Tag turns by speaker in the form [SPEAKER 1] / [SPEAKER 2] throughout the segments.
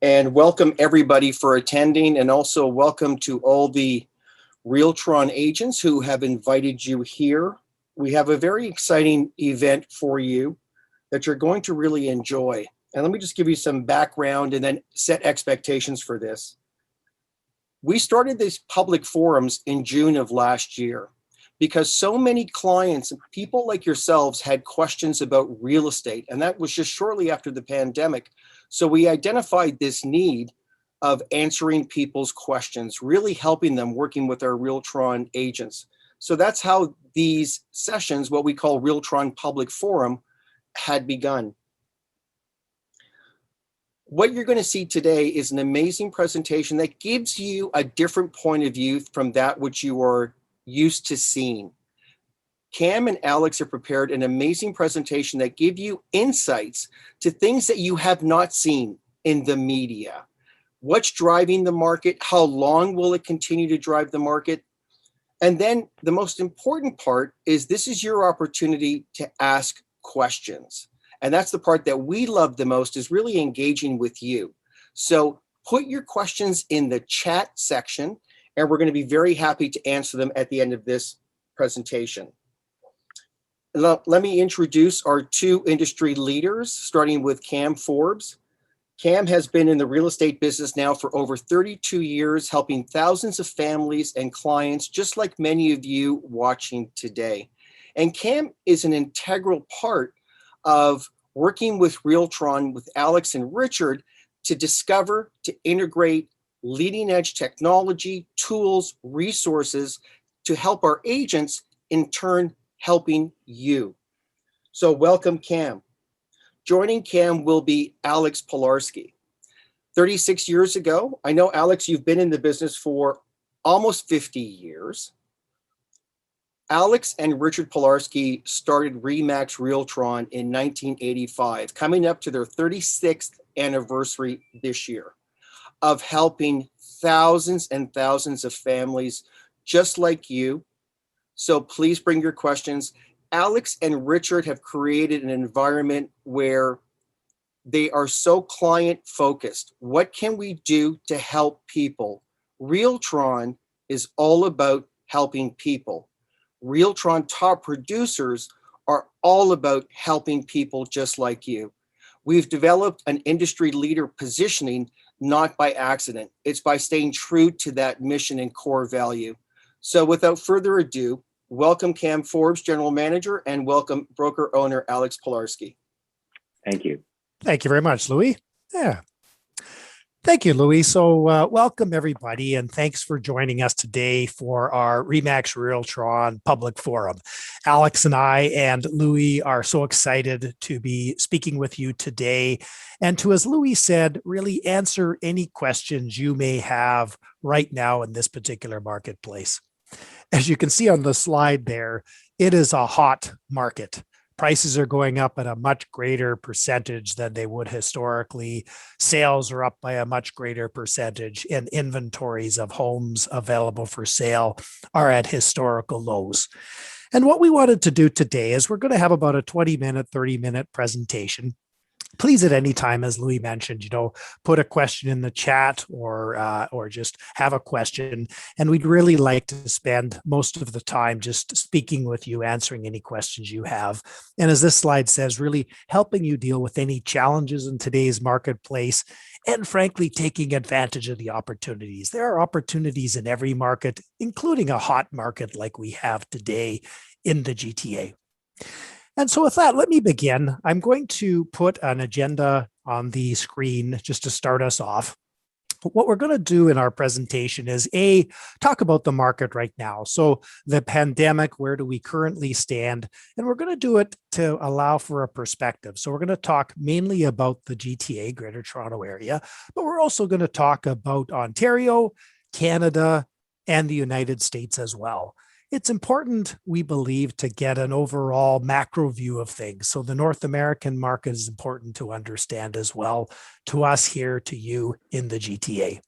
[SPEAKER 1] And welcome everybody for attending, and also welcome to all the Realtron agents who have invited you here. We have a very exciting event for you that you're going to really enjoy. And let me just give you some background and then set expectations for this. We started these public forums in June of last year because so many clients and people like yourselves had questions about real estate, and that was just shortly after the pandemic. So we identified this need of answering people's questions, really helping them, working with our Realtron agents. So that's how these sessions, what we call Realtron Public Forum, had begun. What you're going to see today is an amazing presentation that gives you a different point of view from that which you are used to seeing. Cam and Alex have prepared an amazing presentation that give you insights to things that you have not seen in the media. What's driving the market? How long will it continue to drive the market? And then the most important part is this is your opportunity to ask questions. And that's the part that we love the most, is really engaging with you. So put your questions in the chat section, and we're going to be very happy to answer them at the end of this presentation. Let me introduce our two industry leaders, starting with Cam Forbes. Cam has been in the real estate business now for over 32 years, helping thousands of families and clients, just like many of you watching today. And Cam is an integral part of working with Realtron, with Alex and Richard, to discover, to integrate leading edge technology, tools, resources to help our agents, in turn helping you. So welcome, Cam. Joining Cam will be Alex Pilarski. 36 years ago, I know, Alex, you've been in the business for almost 50 years. Alex and Richard Pilarski started Remax Realtron in 1985, coming up to their 36th anniversary this year, of helping thousands and thousands of families just like you. So please bring your questions. Alex and Richard have created an environment where they are so client focused. What can we do to help people? Realtron is all about helping people. Realtron top producers are all about helping people just like you. We've developed an industry leader positioning, not by accident. It's by staying true to that mission and core value. So without further ado, welcome Cam Forbes, General Manager, and welcome broker owner Alex Pilarski.
[SPEAKER 2] Thank you.
[SPEAKER 3] Thank you very much, Louis. Yeah. Thank you, Louis. So welcome everybody, and thanks for joining us today for our Remax Realtron Public Forum. Alex and I and Louis are so excited to be speaking with you today, and to, as Louis said, really answer any questions you may have right now in this particular marketplace. As you can see on the slide there, it is a hot market. Prices are going up at a much greater percentage than they would historically. Sales are up by a much greater percentage, and inventories of homes available for sale are at historical lows. And what we wanted to do today is we're going to have about a 20-minute, 30-minute presentation. Please, at any time, as Louis mentioned, put a question in the chat or just have a question. And we'd really like to spend most of the time just speaking with you, answering any questions you have. And as this slide says, really helping you deal with any challenges in today's marketplace, and frankly, taking advantage of the opportunities. There are opportunities in every market, including a hot market like we have today in the GTA. And so with that, let me begin. I'm going to put an agenda on the screen just to start us off. What we're going to do in our presentation is talk about the market right now. So the pandemic, where do we currently stand? And we're going to do it to allow for a perspective. So we're going to talk mainly about the GTA, Greater Toronto Area, but we're also going to talk about Ontario, Canada, and the United States as well. It's important, we believe, to get an overall macro view of things. So the North American market is important to understand as well, to us here, to you in the GTA.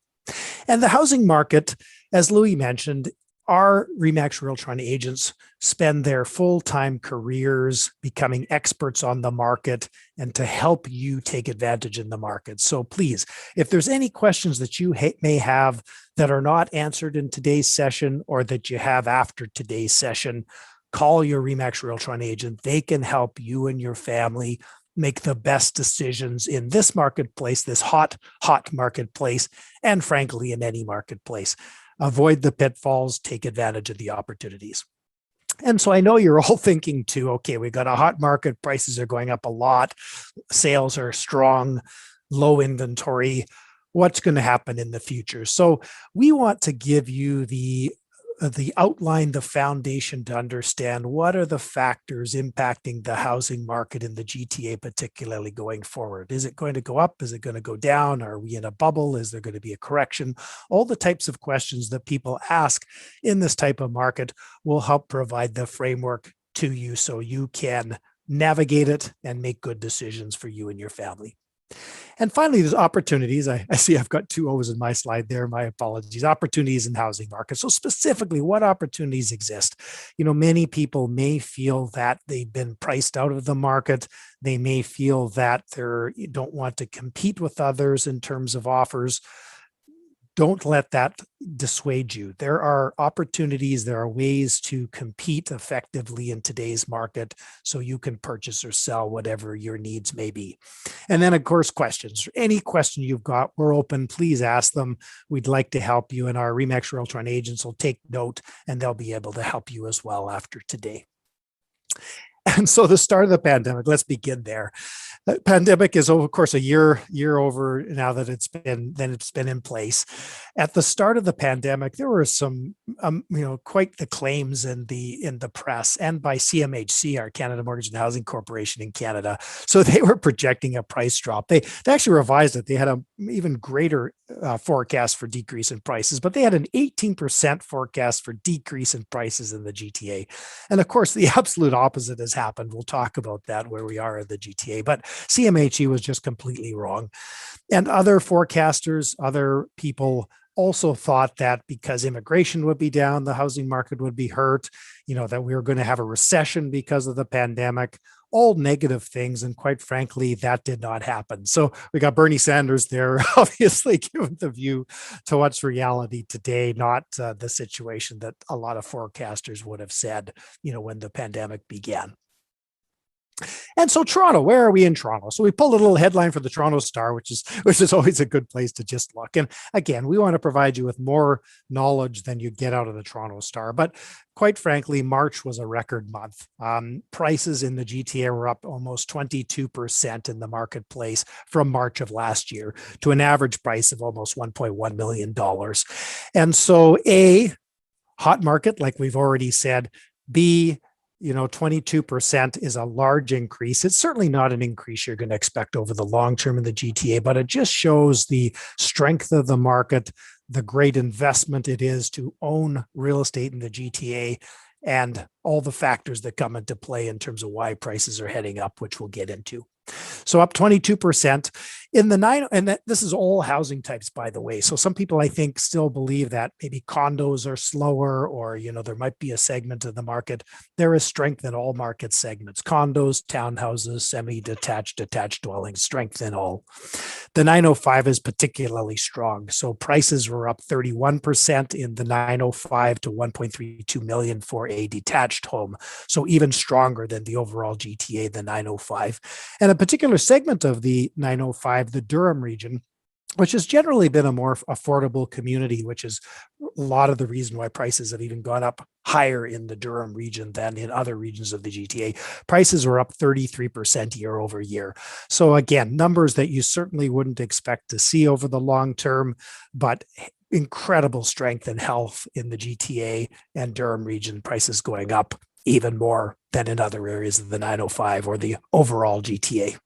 [SPEAKER 3] And the housing market, as Louis mentioned, Our Remax Realtron agents spend their full-time careers becoming experts on the market and to help you take advantage in the market. So please, if there's any questions that you may have that are not answered in today's session or that you have after today's session, call your Remax Realtron agent. They can help you and your family make the best decisions in this marketplace, this hot marketplace, and frankly, in any marketplace. Avoid the pitfalls, take advantage of the opportunities. And so I know you're all thinking too, okay, we've got a hot market, prices are going up a lot, sales are strong, low inventory. What's going to happen in the future? So we want to give you the outline, the foundation to understand what are the factors impacting the housing market in the GTA, particularly going forward. Is it going to go up? Is it going to go down? Are we in a bubble? Is there going to be a correction? All the types of questions that people ask in this type of market will help provide the framework to you so you can navigate it and make good decisions for you and your family. And finally, there's opportunities. I see I've got two O's in my slide there. My apologies. Opportunities in housing market. So specifically, what opportunities exist? Many people may feel that they've been priced out of the market. They may feel that they don't want to compete with others in terms of offers. Don't let that dissuade you. There are opportunities, there are ways to compete effectively in today's market so you can purchase or sell whatever your needs may be. And then, of course, questions. Any question you've got, we're open. Please ask them. We'd like to help you, and our Remax Realtron agents will take note, and they'll be able to help you as well after today. And so the start of the pandemic, let's begin there. The pandemic is, of course, a year over now that it's been in place. At the start of the pandemic, there were some, quite the claims in the press and by CMHC, our Canada Mortgage and Housing Corporation in Canada. So they were projecting a price drop. They actually revised it. They had an even greater forecast for decrease in prices, but they had an 18% forecast for decrease in prices in the GTA. And of course, the absolute opposite has happened. We'll talk about that where we are in the GTA, but CMHE was just completely wrong. And other forecasters, other people also thought that because immigration would be down, the housing market would be hurt, that we were going to have a recession because of the pandemic, all negative things. And quite frankly, that did not happen. So we got Bernie Sanders there, obviously giving the view to what's reality today, not the situation that a lot of forecasters would have said, when the pandemic began. And so Toronto, where are we in Toronto? So we pulled a little headline for the Toronto Star, which is always a good place to just look. And again, we want to provide you with more knowledge than you get out of the Toronto Star. But quite frankly, March was a record month. Prices in the GTA were up almost 22% in the marketplace from March of last year to an average price of almost $1.1 million. And so A, hot market, like we've already said. B, 22% is a large increase. It's certainly not an increase you're going to expect over the long term in the GTA, but it just shows the strength of the market, the great investment it is to own real estate in the GTA, and all the factors that come into play in terms of why prices are heading up, which we'll get into. So up 22% in the nine, and this is all housing types, by the way. So some people, I think, still believe that maybe condos are slower, or there might be a segment of the market. There is strength in all market segments: condos, townhouses, semi-detached, detached dwellings, strength in all. The 905 is particularly strong. So prices were up 31% in the 905 to 1.32 million for a detached home. So even stronger than the overall GTA, the 905. And a particular segment of the 905, the Durham region, which has generally been a more affordable community, which is a lot of the reason why prices have even gone up higher in the Durham region than in other regions of the GTA. Prices were up 33% year over year. So again, numbers that you certainly wouldn't expect to see over the long term, but incredible strength and health in the GTA and Durham region, prices going up even more than in other areas of the 905 or the overall GTA.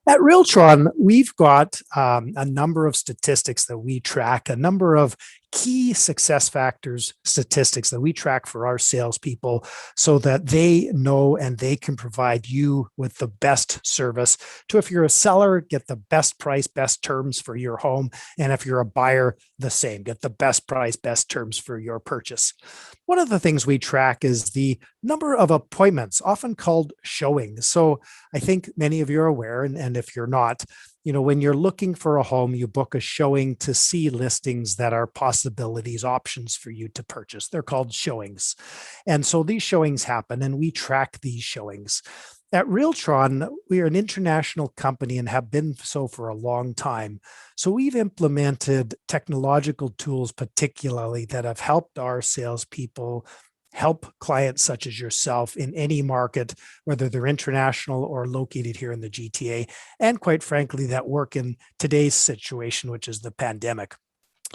[SPEAKER 3] At Realtron, we've got a number of statistics that we track, a number of key success factors, statistics that we track for our salespeople so that they know and they can provide you with the best service to, if you're a seller, get the best price, best terms for your home. And if you're a buyer, the same, get the best price, best terms for your purchase. One of the things we track is the number of appointments, often called showings. So I think many of you are aware, and if you're not, when you're looking for a home, you book a showing to see listings that are possibilities, options for you to purchase. They're called showings. And so these showings happen and we track these showings. At Realtron, we are an international company and have been so for a long time. So we've implemented technological tools, particularly that have helped our salespeople help clients such as yourself in any market, whether they're international or located here in the GTA, and quite frankly, that work in today's situation, which is the pandemic.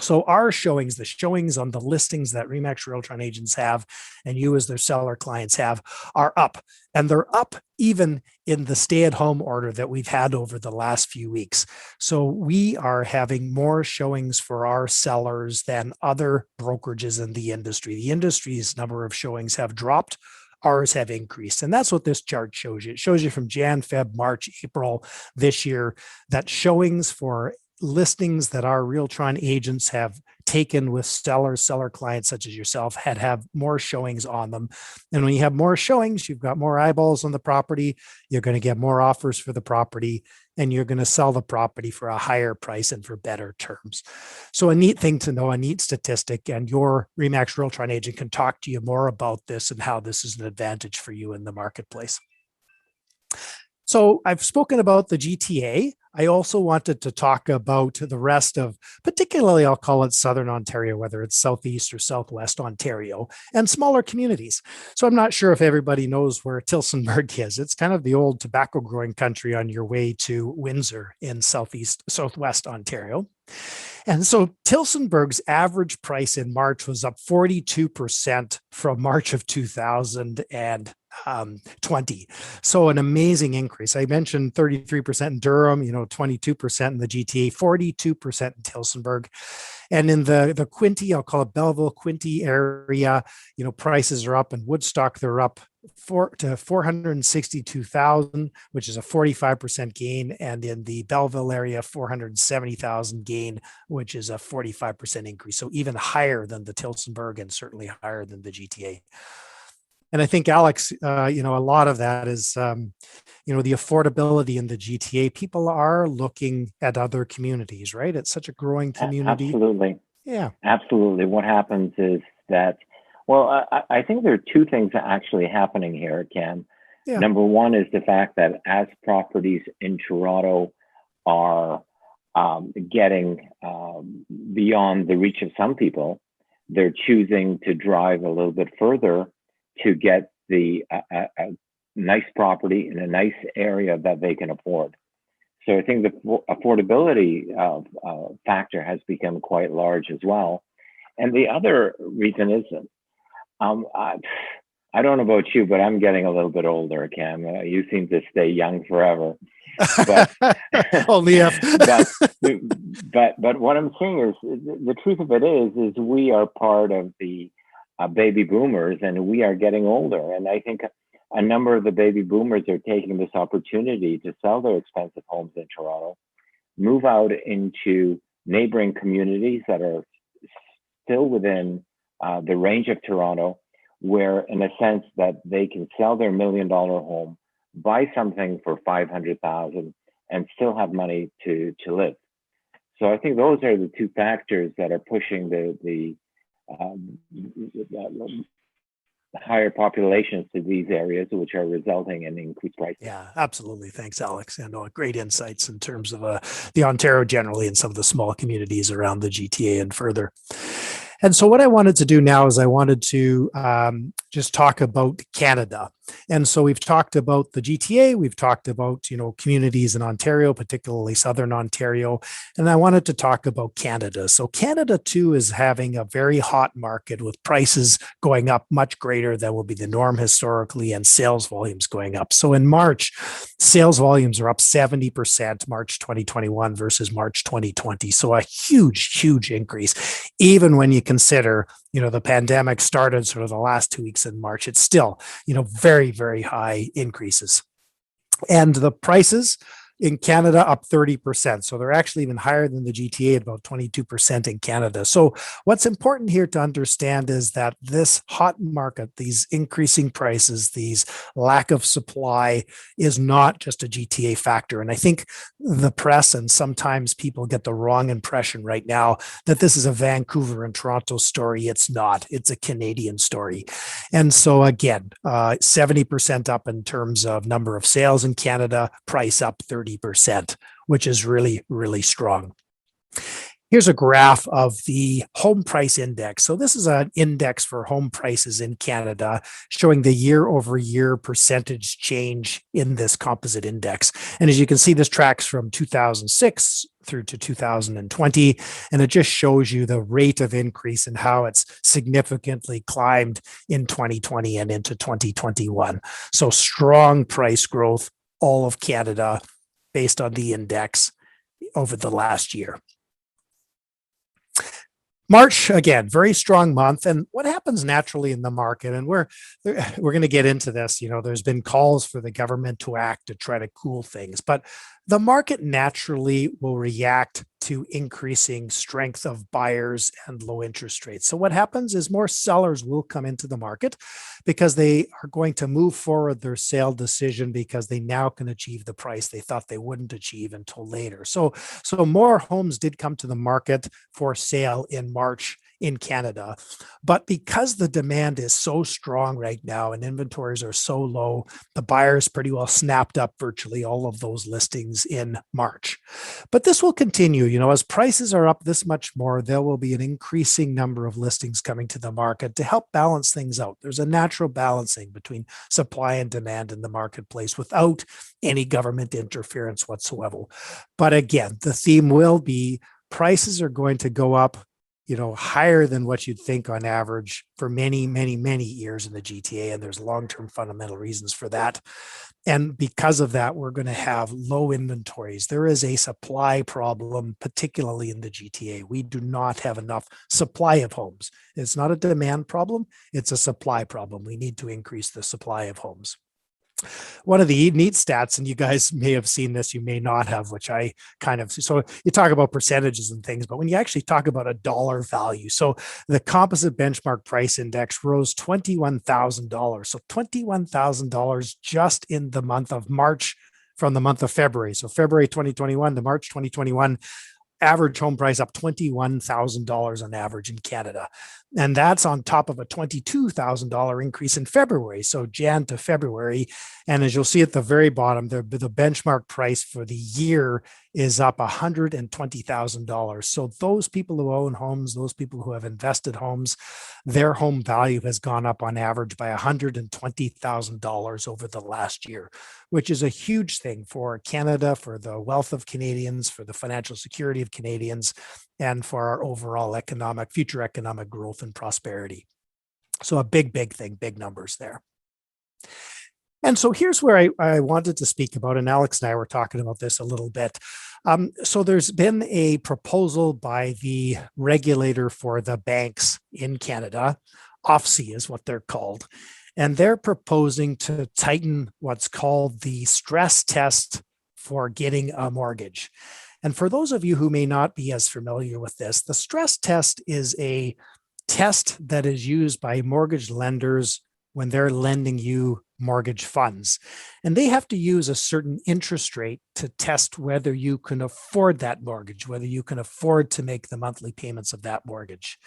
[SPEAKER 3] So our showings, the showings on the listings that RE/MAX Realtron agents have and you as their seller clients have, are up. And they're up even in the stay-at-home order that we've had over the last few weeks. So we are having more showings for our sellers than other brokerages in the industry. The industry's number of showings have dropped. Ours have increased. And that's what this chart shows you. It shows you from Jan, Feb, March, April this year that showings for listings that our Realtron agents have taken with seller clients such as yourself have more showings on them. And when you have more showings, you've got more eyeballs on the property, you're going to get more offers for the property, and you're going to sell the property for a higher price and for better terms. So a neat thing to know, a neat statistic, and your RE/MAX Realtron agent can talk to you more about this and how this is an advantage for you in the marketplace. So I've spoken about the GTA. I also wanted to talk about the rest of, particularly I'll call it Southern Ontario, whether it's Southeast or Southwest Ontario, and smaller communities. So I'm not sure if everybody knows where Tillsonburg is. It's kind of the old tobacco growing country on your way to Windsor in Southwest Ontario. And so Tillsonburg's average price in March was up 42% from March of 2020. So an amazing increase. I mentioned 33% in Durham, 22% in the GTA, 42% in Tillsonburg. And in the Quinte, I'll call it Belleville, Quinte area, prices are up. In Woodstock, they're up to 462,000, which is a 45% gain. And in the Belleville area, 470,000 gain, which is a 45% increase. So even higher than the Tillsonburg and certainly higher than the GTA. And I think, Alex, a lot of that is, the affordability in the GTA. People are looking at other communities, right? It's such a growing community.
[SPEAKER 2] Absolutely.
[SPEAKER 3] Yeah.
[SPEAKER 2] Absolutely. What happens is that, well, I think there are two things actually happening here, Cam.
[SPEAKER 3] Yeah.
[SPEAKER 2] Number one is the fact that as properties in Toronto are getting beyond the reach of some people, they're choosing to drive a little bit further to get a nice property in a nice area that they can afford. So I think the affordability factor has become quite large as well. And the other reason is, I don't know about you, but I'm getting a little bit older, Cam. You seem to stay young forever. But,
[SPEAKER 3] only if.
[SPEAKER 2] but what I'm saying is, the truth of it is we are part of the baby boomers, and we are getting older. And I think a number of the baby boomers are taking this opportunity to sell their expensive homes in Toronto, move out into neighboring communities that are still within the range of Toronto, where in a sense that they can sell their $1 million home, buy something for $500,000 and still have money to live. So I think those are the two factors that are pushing the higher populations to these areas, which are resulting in increased prices.
[SPEAKER 3] Yeah, absolutely. Thanks, Alex. And great insights in terms of the Ontario generally and some of the small communities around the GTA and further. And so what I wanted to do now is I wanted to just talk about Canada. And so we've talked about the GTA, we've talked about, communities in Ontario, particularly Southern Ontario, and I wanted to talk about Canada. So Canada too is having a very hot market with prices going up much greater than will be the norm historically and sales volumes going up. So in March, sales volumes are up 70% March 2021 versus March 2020. So a huge, huge increase. Even when you consider, the pandemic started sort of the last 2 weeks in March, it's still, very, very high increases. And the prices in Canada up 30%. So they're actually even higher than the GTA at about 22% in Canada. So what's important here to understand is that this hot market, these increasing prices, these lack of supply is not just a GTA factor. And I think the press and sometimes people get the wrong impression right now that this is a Vancouver and Toronto story. It's not. It's a Canadian story. And so again, 70% up in terms of number of sales in Canada, price up 30%, which is really, really strong. Here's a graph of the home price index. So this is an index for home prices in Canada showing the year over year percentage change in this composite index. And as you can see, this tracks from 2006 through to 2020, and it just shows you the rate of increase and how it's significantly climbed in 2020 and into 2021. So strong price growth, all of Canada, based on the index over the last year. March, again, very strong month. And what happens naturally in the market, and we're going to get into this, there's been calls for the government to act to try to cool things, but the market naturally will react to increasing strength of buyers and low interest rates. So what happens is more sellers will come into the market because they are going to move forward their sale decision because they now can achieve the price they thought they wouldn't achieve until later. So more homes did come to the market for sale in March in Canada. But because the demand is so strong right now and inventories are so low, the buyers pretty well snapped up virtually all of those listings in March. But this will continue, as prices are up this much more, there will be an increasing number of listings coming to the market to help balance things out. There's a natural balancing between supply and demand in the marketplace without any government interference whatsoever. But again, the theme will be prices are going to go up higher than what you'd think on average for many, many, many years in the GTA. And there's long-term fundamental reasons for that. And because of that, we're going to have low inventories. There is a supply problem, particularly in the GTA. We do not have enough supply of homes. It's not a demand problem. It's a supply problem. We need to increase the supply of homes. One of the neat stats, and you guys may have seen this, you may not have, which I kind of, so you talk about percentages and things, but when you actually talk about a dollar value, so the composite benchmark price index rose $21,000. So $21,000 just in the month of March from the month of February. So February 2021 to March 2021, average home price up $21,000 on average in Canada. And that's on top of a $22,000 increase in February. So Jan to February. And as you'll see at the very bottom, the benchmark price for the year is up $120,000. So those people who own homes, those people who have invested homes, their home value has gone up on average by $120,000 over the last year, which is a huge thing for Canada, for the wealth of Canadians, for the financial security of Canadians, and for our overall future economic growth and prosperity. So a big, big thing, big numbers there. And so here's where I wanted to speak about, and Alex and I were talking about this a little bit. So there's been a proposal by the regulator for the banks in Canada, OFSI is what they're called, and they're proposing to tighten what's called the stress test for getting a mortgage. And for those of you who may not be as familiar with this, the stress test is a test that is used by mortgage lenders when they're lending you mortgage funds. And they have to use a certain interest rate to test whether you can afford that mortgage, whether you can afford to make the monthly payments of that mortgage.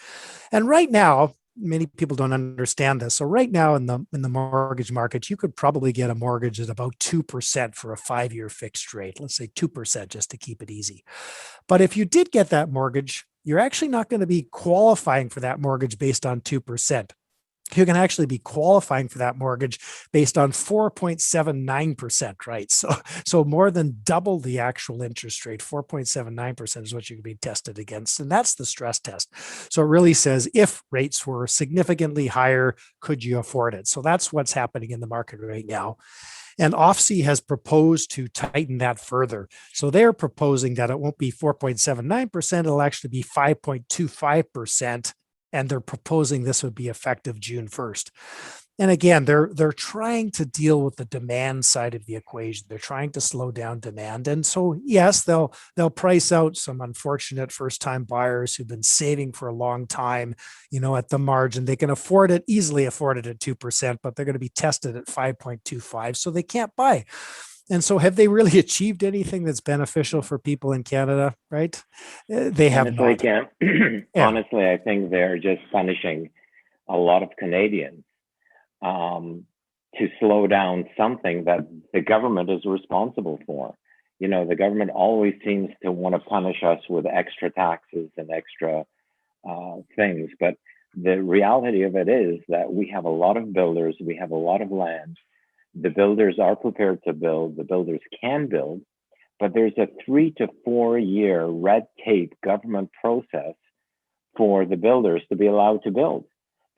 [SPEAKER 3] And right now, many people don't understand this. So right now in the mortgage market, you could probably get a mortgage at about 2% for a 5-year fixed rate. Let's say 2% just to keep it easy. But if you did get that mortgage, you're actually not going to be qualifying for that mortgage based on 2%. you can actually be qualifying for that mortgage based on 4.79%, right? So more than double the actual interest rate. 4.79% is what you can be tested against. And that's the stress test. So it really says if rates were significantly higher, could you afford it? So that's what's happening in the market right now. And OFSI has proposed to tighten that further. So they're proposing that it won't be 4.79%, it'll actually be 5.25%. And they're proposing this would be effective June 1st. And again, they're trying to deal with the demand side of the equation. They're trying to slow down demand. And so, yes, they'll price out some unfortunate first-time buyers who've been saving for a long time, at the margin. They can easily afford it at 2%, but they're going to be tested at 5.25, so they can't buy. And so have they really achieved anything that's beneficial for people in Canada, right? They have not.
[SPEAKER 2] Honestly, I think they're just punishing a lot of Canadians to slow down something that the government is responsible for. The government always seems to want to punish us with extra taxes and extra things. But the reality of it is that we have a lot of builders, we have a lot of land. The builders are prepared to build, the builders can build, but there's a 3 to 4 year red tape government process for the builders to be allowed to build.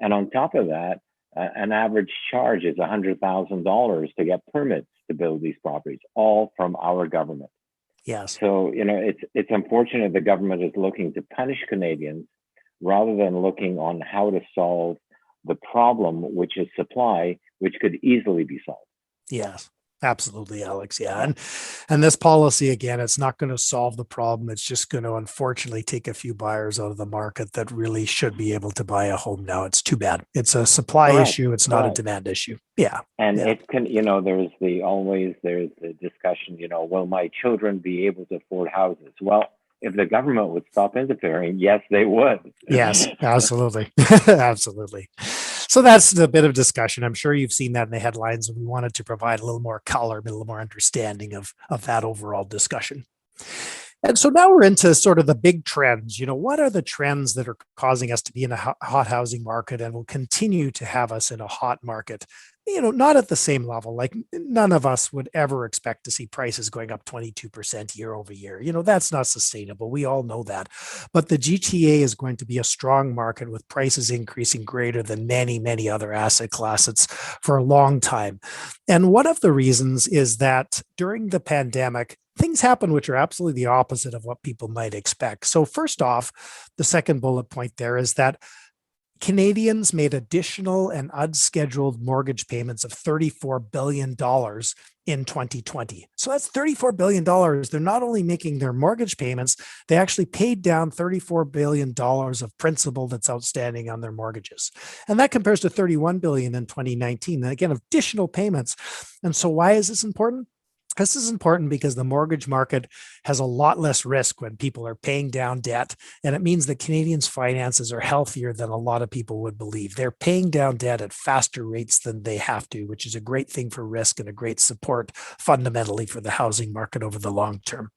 [SPEAKER 2] And on top of that, an average charge is $100,000 to get permits to build these properties, all from our government.
[SPEAKER 3] Yes.
[SPEAKER 2] So, it's unfortunate the government is looking to punish Canadians rather than looking on how to solve the problem, which is supply, which could easily be solved.
[SPEAKER 3] Yes, absolutely, Alex. Yeah. And this policy, again, it's not going to solve the problem. It's just going to unfortunately take a few buyers out of the market that really should be able to buy a home now. It's too bad. It's a supply issue. It's not a demand issue. Yeah.
[SPEAKER 2] And it can, there's the discussion, will my children be able to afford houses? Well, if the government would stop interfering, yes, they would.
[SPEAKER 3] Yes, absolutely. Absolutely. So that's a bit of discussion. I'm sure you've seen that in the headlines, and we wanted to provide a little more color, a little more understanding of that overall discussion. And so now we're into sort of the big trends. What are the trends that are causing us to be in a hot housing market and will continue to have us in a hot market? Not at the same level. Like none of us would ever expect to see prices going up 22% year over year. That's not sustainable. We all know that. But the GTA is going to be a strong market with prices increasing greater than many, many other asset classes for a long time. And one of the reasons is that during the pandemic, things happen which are absolutely the opposite of what people might expect. So first off, the second bullet point there is that Canadians made additional and unscheduled mortgage payments of $34 billion in 2020. So that's $34 billion. They're not only making their mortgage payments, they actually paid down $34 billion of principal that's outstanding on their mortgages. And that compares to $31 billion in 2019. And again, additional payments. And so why is this important? This is important because the mortgage market has a lot less risk when people are paying down debt. And it means that Canadians' finances are healthier than a lot of people would believe. They're paying down debt at faster rates than they have to, which is a great thing for risk and a great support fundamentally for the housing market over the long term.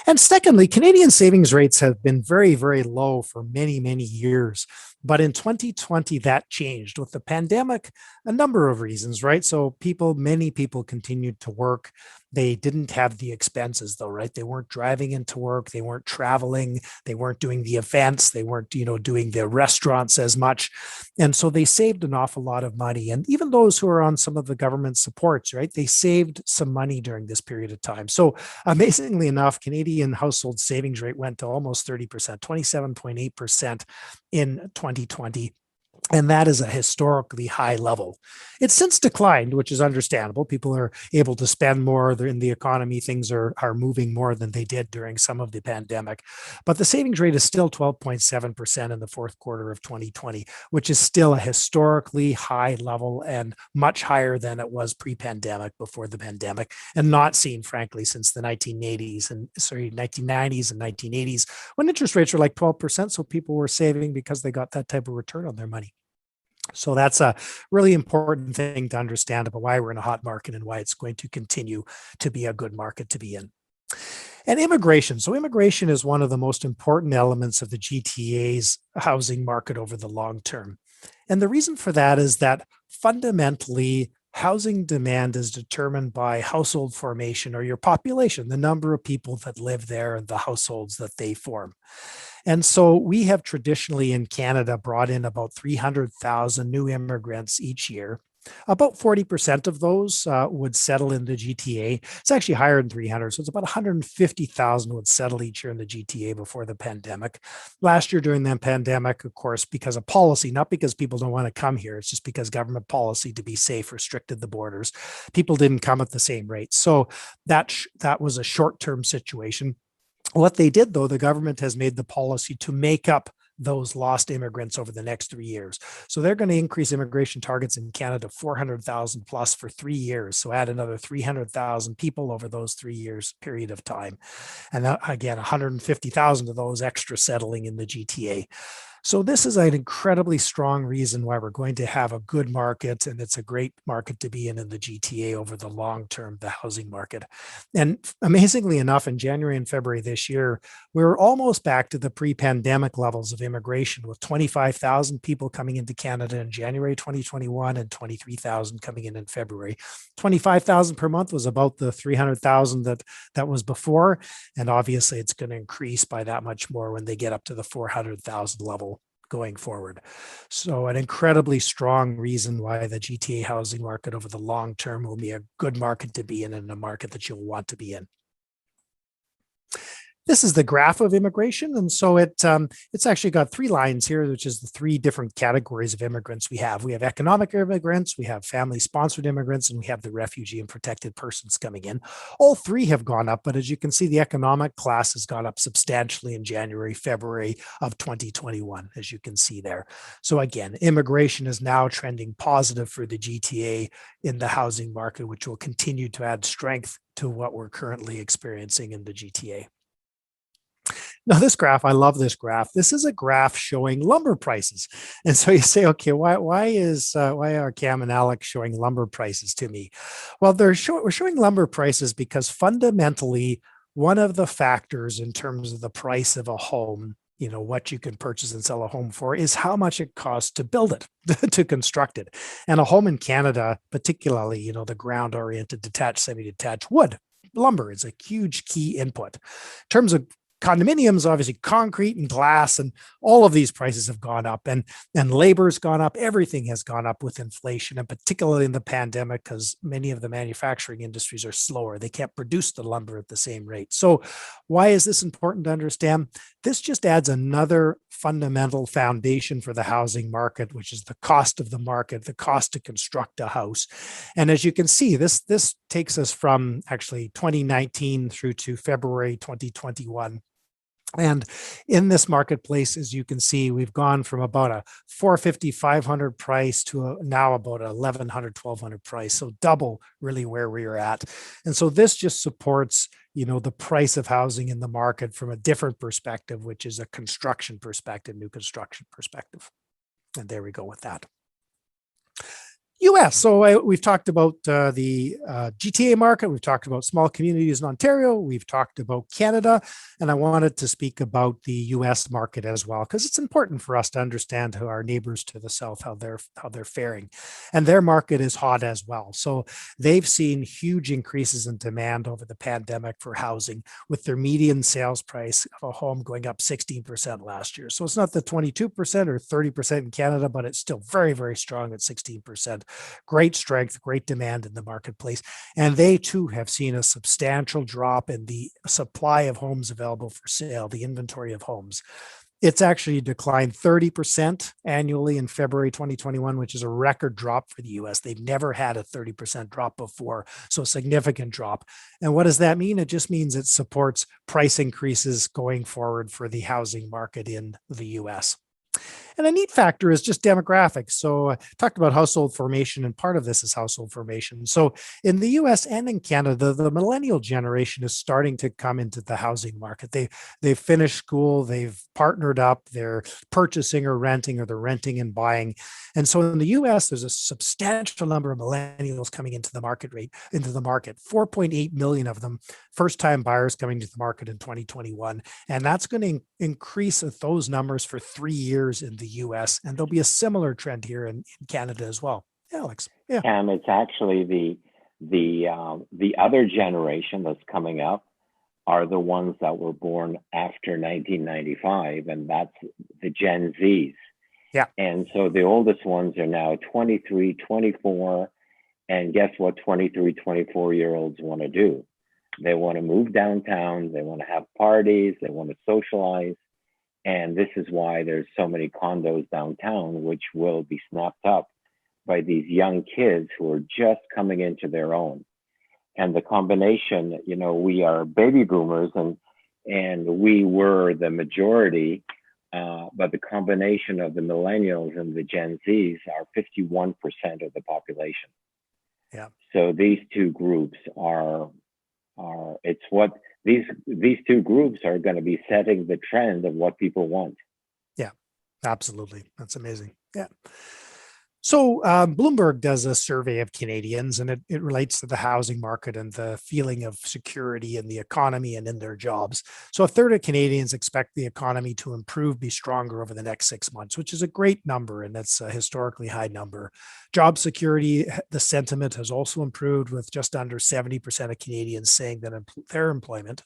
[SPEAKER 3] And secondly, Canadian savings rates have been very, very low for many, many years. But in 2020, that changed with the pandemic, a number of reasons, right? So many people continued to work. They didn't have the expenses though, right? They weren't driving into work. They weren't traveling. They weren't doing the events. They weren't, doing the restaurants as much. And so they saved an awful lot of money. And even those who are on some of the government supports, right? They saved some money during this period of time. So amazingly enough, Canadian household savings rate went to almost 30%, 27.8% in 2020. And that is a historically high level. It's since declined, which is understandable. People are able to spend more in the economy. Things are moving more than they did during some of the pandemic. But the savings rate is still 12.7% in the fourth quarter of 2020, which is still a historically high level and much higher than it was pre-pandemic, before the pandemic, and not seen, frankly, since the 1990s and 1980s, when interest rates were like 12%. So people were saving because they got that type of return on their money. So that's a really important thing to understand about why we're in a hot market and why it's going to continue to be a good market to be in. And immigration. So immigration is one of the most important elements of the GTA's housing market over the long term. And the reason for that is that fundamentally, housing demand is determined by household formation or your population, the number of people that live there and the households that they form. And so we have traditionally in Canada brought in about 300,000 new immigrants each year. About 40% of those would settle in the GTA. It's actually higher than 300. So it's about 150,000 would settle each year in the GTA before the pandemic. Last year during the pandemic, of course, because of policy, not because people don't want to come here, it's just because government policy to be safe restricted the borders. People didn't come at the same rate. So that was a short-term situation. What they did, though, the government has made the policy to make up those lost immigrants over the next 3 years. So they're going to increase immigration targets in Canada 400,000 plus for 3 years. So add another 300,000 people over those 3 years period of time. And that, again, 150,000 of those extra settling in the GTA. So this is an incredibly strong reason why we're going to have a good market, and it's a great market to be in the GTA over the long term, the housing market. And amazingly enough, in January and February this year, we were almost back to the pre-pandemic levels of immigration, with 25,000 people coming into Canada in January 2021 and 23,000 coming in February. 25,000 per month was about the 300,000 that was before, and obviously it's going to increase by that much more when they get up to the 400,000 level going forward. So an incredibly strong reason why the GTA housing market over the long term will be a good market to be in and a market that you'll want to be in. This is the graph of immigration. And so it's actually got 3 lines here, which is the 3 different categories of immigrants we have. We have economic immigrants, we have family-sponsored immigrants, and we have the refugee and protected persons coming in. All 3 have gone up, but as you can see, the economic class has gone up substantially in January, February of 2021, as you can see there. So again, immigration is now trending positive for the GTA in the housing market, which will continue to add strength to what we're currently experiencing in the GTA. Now, this graph, I love this graph. This is a graph showing lumber prices. And so you say, okay, why are Cam and Alex showing lumber prices to me? Well, we're showing lumber prices because fundamentally, one of the factors in terms of the price of a home, what you can purchase and sell a home for, is how much it costs to build it, to construct it. And a home in Canada, particularly, the ground-oriented detached, semi-detached wood, lumber is a huge key input. In terms of condominiums, obviously concrete and glass and all of these prices have gone up, and labor's gone up. Everything has gone up with inflation, and particularly in the pandemic, because many of the manufacturing industries are slower. They can't produce the lumber at the same rate. So why is this important to understand? This just adds another fundamental foundation for the housing market, which is the cost of the market, the cost to construct a house. And as you can see, this takes us from actually 2019 through to February 2021. And in this marketplace, as you can see, we've gone from about a 450, 500 price to now about a 1,100, 1,200 price. So double really where we are at. And so this just supports, the price of housing in the market from a different perspective, which is a construction perspective, new construction perspective. And there we go with that. US. So we've talked about the GTA market. We've talked about small communities in Ontario. We've talked about Canada. And I wanted to speak about the US market as well, because it's important for us to understand how our neighbors to the south, how they're faring. And their market is hot as well. So they've seen huge increases in demand over the pandemic for housing, with their median sales price of a home going up 16% last year. So it's not the 22% or 30% in Canada, but it's still very, very strong at 16%. Great strength, great demand in the marketplace. And they too have seen a substantial drop in the supply of homes available for sale, the inventory of homes. It's actually declined 30% annually in February 2021, which is a record drop for the US. They've never had a 30% drop before, so a significant drop. And what does that mean? It just means it supports price increases going forward for the housing market in the US. And a neat factor is just demographics. So I talked about household formation, and part of this is household formation. So in the US and in Canada, the millennial generation is starting to come into the housing market. They've finished school, they've partnered up, they're purchasing or they're renting and buying. And so in the US, there's a substantial number of millennials coming into the market. 4.8 million of them, first-time buyers coming to the market in 2021. And that's going to increase those numbers for 3 years in the US, and there'll be a similar trend here in Canada as well. Alex, yeah.
[SPEAKER 2] And it's actually the other generation that's coming up are the ones that were born after 1995, and that's the Gen Zs.
[SPEAKER 3] Yeah.
[SPEAKER 2] And so the oldest ones are now 23, 24, and guess what 23, 24-year-olds want to do? They want to move downtown, they want to have parties, they want to socialize, and this is why there's so many condos downtown, which will be snapped up by these young kids who are just coming into their own. And the combination, we are baby boomers and we were the majority, but the combination of the millennials and the Gen Zs are 51% of the population.
[SPEAKER 3] Yeah.
[SPEAKER 2] So these two groups these two groups are going to be setting the trend of what people want.
[SPEAKER 3] Yeah, absolutely. That's amazing. Yeah. So Bloomberg does a survey of Canadians, and it relates to the housing market and the feeling of security in the economy and in their jobs. So a third of Canadians expect the economy to improve, be stronger over the next 6 months, which is a great number, and that's a historically high number. Job security, the sentiment has also improved, with just under 70% of Canadians saying that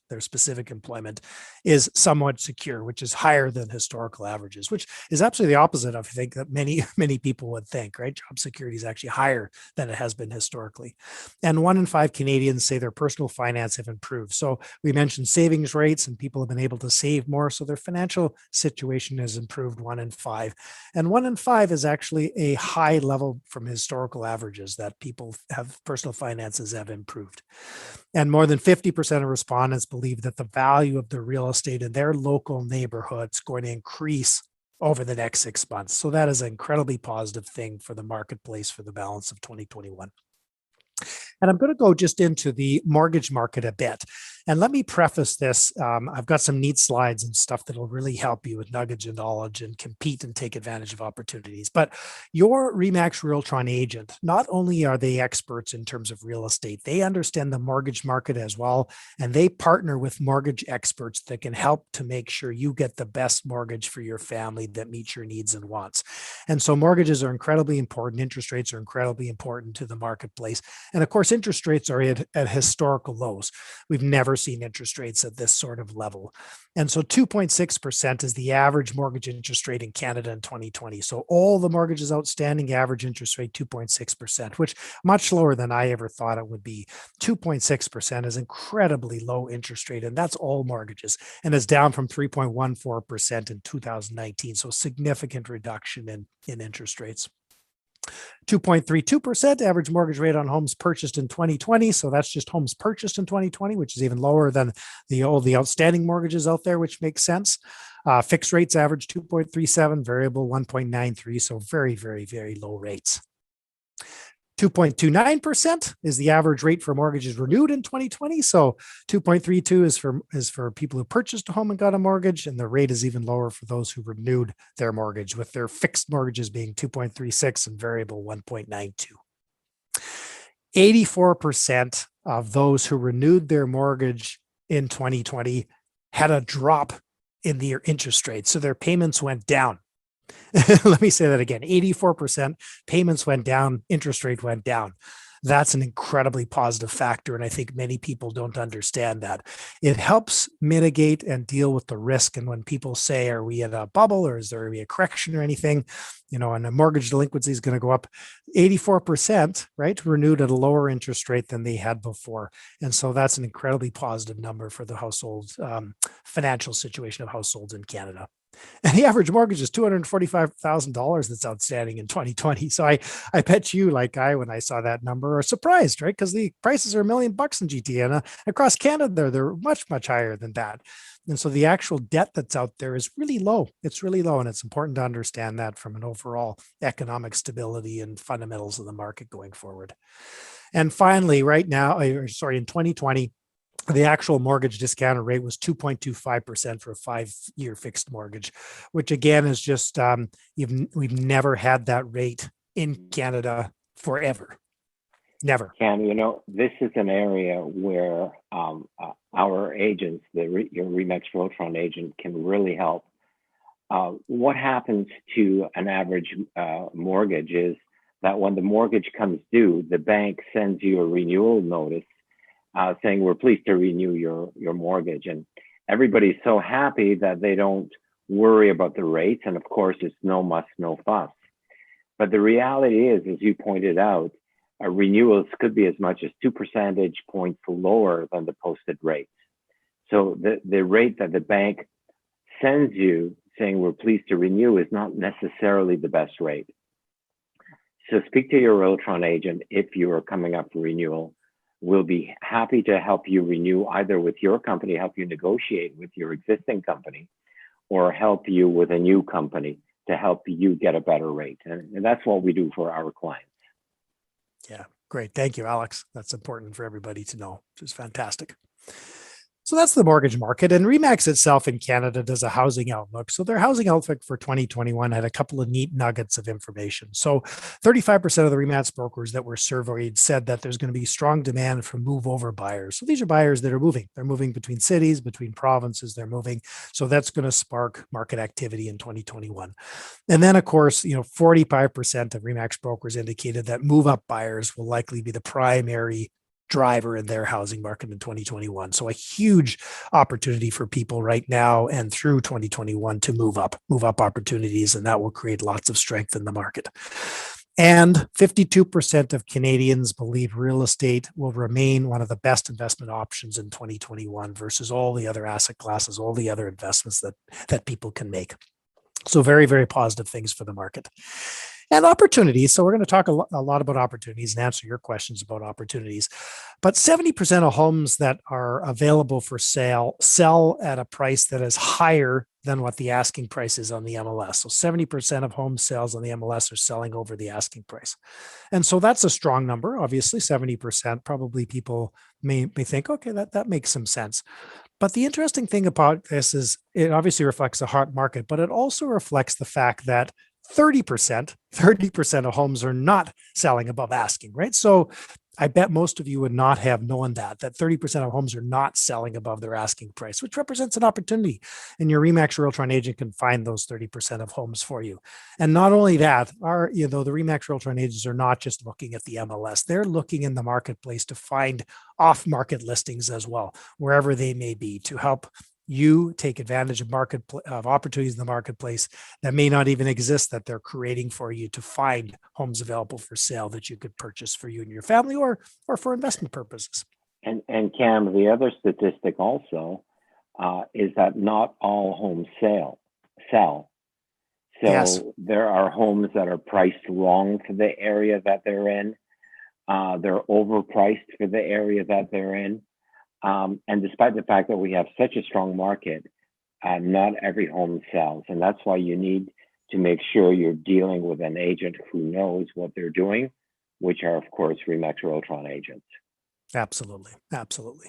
[SPEAKER 3] their specific employment, is somewhat secure, which is higher than historical averages, which is absolutely the opposite of, I think, that many people would think. Right? Job security is actually higher than it has been historically. And 1 in 5 Canadians say their personal finance have improved. So we mentioned savings rates, and people have been able to save more. So their financial situation has improved 1 in 5. And 1 in 5 is actually a high level from historical averages that people have personal finances have improved. And more than 50% of respondents believe that the value of the real estate in their local neighborhood is going to increase over the next 6 months. So that is an incredibly positive thing for the marketplace for the balance of 2021. And I'm going to go just into the mortgage market a bit. And let me preface this. I've got some neat slides and stuff that will really help you with nuggets of knowledge and compete and take advantage of opportunities. But your RE/MAX Realtron agent, not only are they experts in terms of real estate, they understand the mortgage market as well. And they partner with mortgage experts that can help to make sure you get the best mortgage for your family that meets your needs and wants. And so mortgages are incredibly important. Interest rates are incredibly important to the marketplace. And of course, interest rates are at historical lows. We've never seen interest rates at this sort of level. And so 2.6% is the average mortgage interest rate in Canada in 2020. So all the mortgages outstanding, average interest rate 2.6%, which much lower than I ever thought it would be. 2.6% is incredibly low interest rate, and that's all mortgages, and it's down from 3.14% in 2019. So significant reduction in interest rates. 2.32% average mortgage rate on homes purchased in 2020. So that's just homes purchased in 2020, which is even lower than the outstanding mortgages out there, which makes sense. Fixed rates average 2.37, variable 1.93. So very, very, very low rates. 2.29% is the average rate for mortgages renewed in 2020. So 2.32 is for people who purchased a home and got a mortgage, and the rate is even lower for those who renewed their mortgage, with their fixed mortgages being 2.36 and variable 1.92. 84% of those who renewed their mortgage in 2020 had a drop in their interest rate. So their payments went down. Let me say that again. 84% payments went down, interest rate went down. That's an incredibly positive factor. And I think many people don't understand that. It helps mitigate and deal with the risk. And when people say, are we at a bubble, or is there a correction or anything, and the mortgage delinquency is going to go up, 84%, right, renewed at a lower interest rate than they had before. And so that's an incredibly positive number for the household financial situation of households in Canada. And the average mortgage is $245,000 that's outstanding in 2020. So I bet you, like when I saw that number, are surprised, right? Because the prices are $1 million in GTA, and across Canada, they're much, much higher than that. And so the actual debt that's out there is really low. It's really low. And it's important to understand that from an overall economic stability and fundamentals of the market going forward. And finally, right now, in 2020, the actual mortgage discounted rate was 2.25% for a 5-year fixed mortgage, which again is just, we've never had that rate in Canada forever. Never.
[SPEAKER 2] Cam, this is an area where our agents, your RE/MAX Realtron agent, can really help. What happens to an average mortgage is that when the mortgage comes due, the bank sends you a renewal notice saying, we're pleased to renew your mortgage. And everybody's so happy that they don't worry about the rates. And of course, it's no muss, no fuss. But the reality is, as you pointed out, renewals could be as much as 2 percentage points lower than the posted rate. So the rate that the bank sends you saying we're pleased to renew is not necessarily the best rate. So speak to your Realtron agent if you are coming up for renewal. We'll be happy to help you renew either with your company, help you negotiate with your existing company, or help you with a new company to help you get a better rate. And that's what we do for our clients.
[SPEAKER 3] Yeah, great. Thank you, Alex. That's important for everybody to know, which is fantastic. So that's the mortgage market. And REMAX itself in Canada does a housing outlook. So their housing outlook for 2021 had a couple of neat nuggets of information. So 35% of the REMAX brokers that were surveyed said that there's going to be strong demand for move over buyers. So these are buyers that are moving. They're moving between cities, between provinces, they're moving. So that's going to spark market activity in 2021. And then, of course, 45% of REMAX brokers indicated that move up buyers will likely be the primary driver in their housing market in 2021. So a huge opportunity for people right now and through 2021 to move up opportunities, and that will create lots of strength in the market. And 52% of Canadians believe real estate will remain one of the best investment options in 2021 versus all the other asset classes, all the other investments that people can make. So very, very positive things for the market. And opportunities. So we're going to talk a lot about opportunities and answer your questions about opportunities. But 70% of homes that are available for sell at a price that is higher than what the asking price is on the MLS. So 70% of home sales on the MLS are selling over the asking price. And so that's a strong number. Obviously, 70%. Probably people may think, okay, that makes some sense. But the interesting thing about this is it obviously reflects a hot market, but it also reflects the fact that 30% of homes are not selling above asking, right? So I bet most of you would not have known that 30% of homes are not selling above their asking price, which represents an opportunity. And your REMAX Realtron agent can find those 30% of homes for you. And not only that, the REMAX Realtron agents are not just looking at the MLS, they're looking in the marketplace to find off-market listings as well, wherever they may be, to help you take advantage of opportunities in the marketplace that may not even exist, that they're creating for you to find homes available for sale that you could purchase for you and your family or for investment purposes.
[SPEAKER 2] And Cam, the other statistic also is that not all homes sell. So
[SPEAKER 3] yes,
[SPEAKER 2] there are homes that are priced wrong for the area that they're in. They're overpriced for the area that they're in. And despite the fact that we have such a strong market, not every home sells. And that's why you need to make sure you're dealing with an agent who knows what they're doing, which are, of course, REMAX Realtron agents.
[SPEAKER 3] Absolutely. Absolutely.